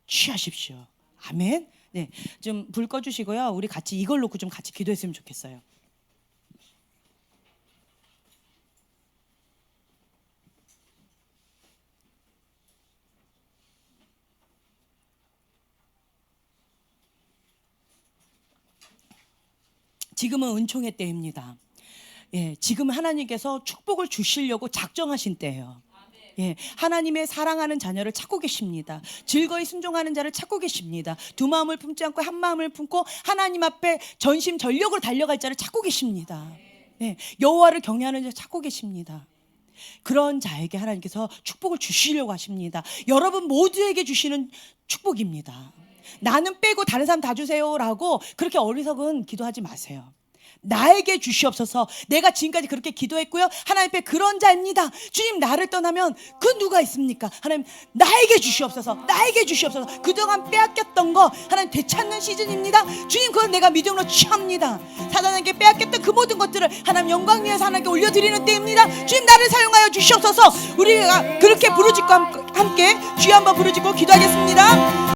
취하십시오. 아멘. 네, 좀 불 꺼주시고요. 우리 같이 이걸 놓고 좀 같이 기도했으면 좋겠어요. 지금은 은총의 때입니다. 예, 지금 하나님께서 축복을 주시려고 작정하신 때예요. 예, 하나님의 사랑하는 자녀를 찾고 계십니다. 즐거이 순종하는 자를 찾고 계십니다. 두 마음을 품지 않고 한 마음을 품고 하나님 앞에 전심전력으로 달려갈 자를 찾고 계십니다. 예, 여호와를 경외하는 자를 찾고 계십니다. 그런 자에게 하나님께서 축복을 주시려고 하십니다. 여러분 모두에게 주시는 축복입니다. 나는 빼고 다른 사람 다 주세요라고 그렇게 어리석은 기도하지 마세요. 나에게 주시옵소서. 내가 지금까지 그렇게 기도했고요. 하나님 앞에 그런 자입니다. 주님 나를 떠나면 그 누가 있습니까? 하나님 나에게 주시옵소서. 나에게 주시옵소서. 그동안 빼앗겼던 거 하나님 되찾는 시즌입니다. 주님 그건 내가 믿음으로 취합니다. 사단에게 빼앗겼던 그 모든 것들을 하나님 영광 위에서 하나님께 올려드리는 때입니다. 주님 나를 사용하여 주시옵소서. 우리가 그렇게 부르짖고 함께 주여 한번 부르짖고 기도하겠습니다.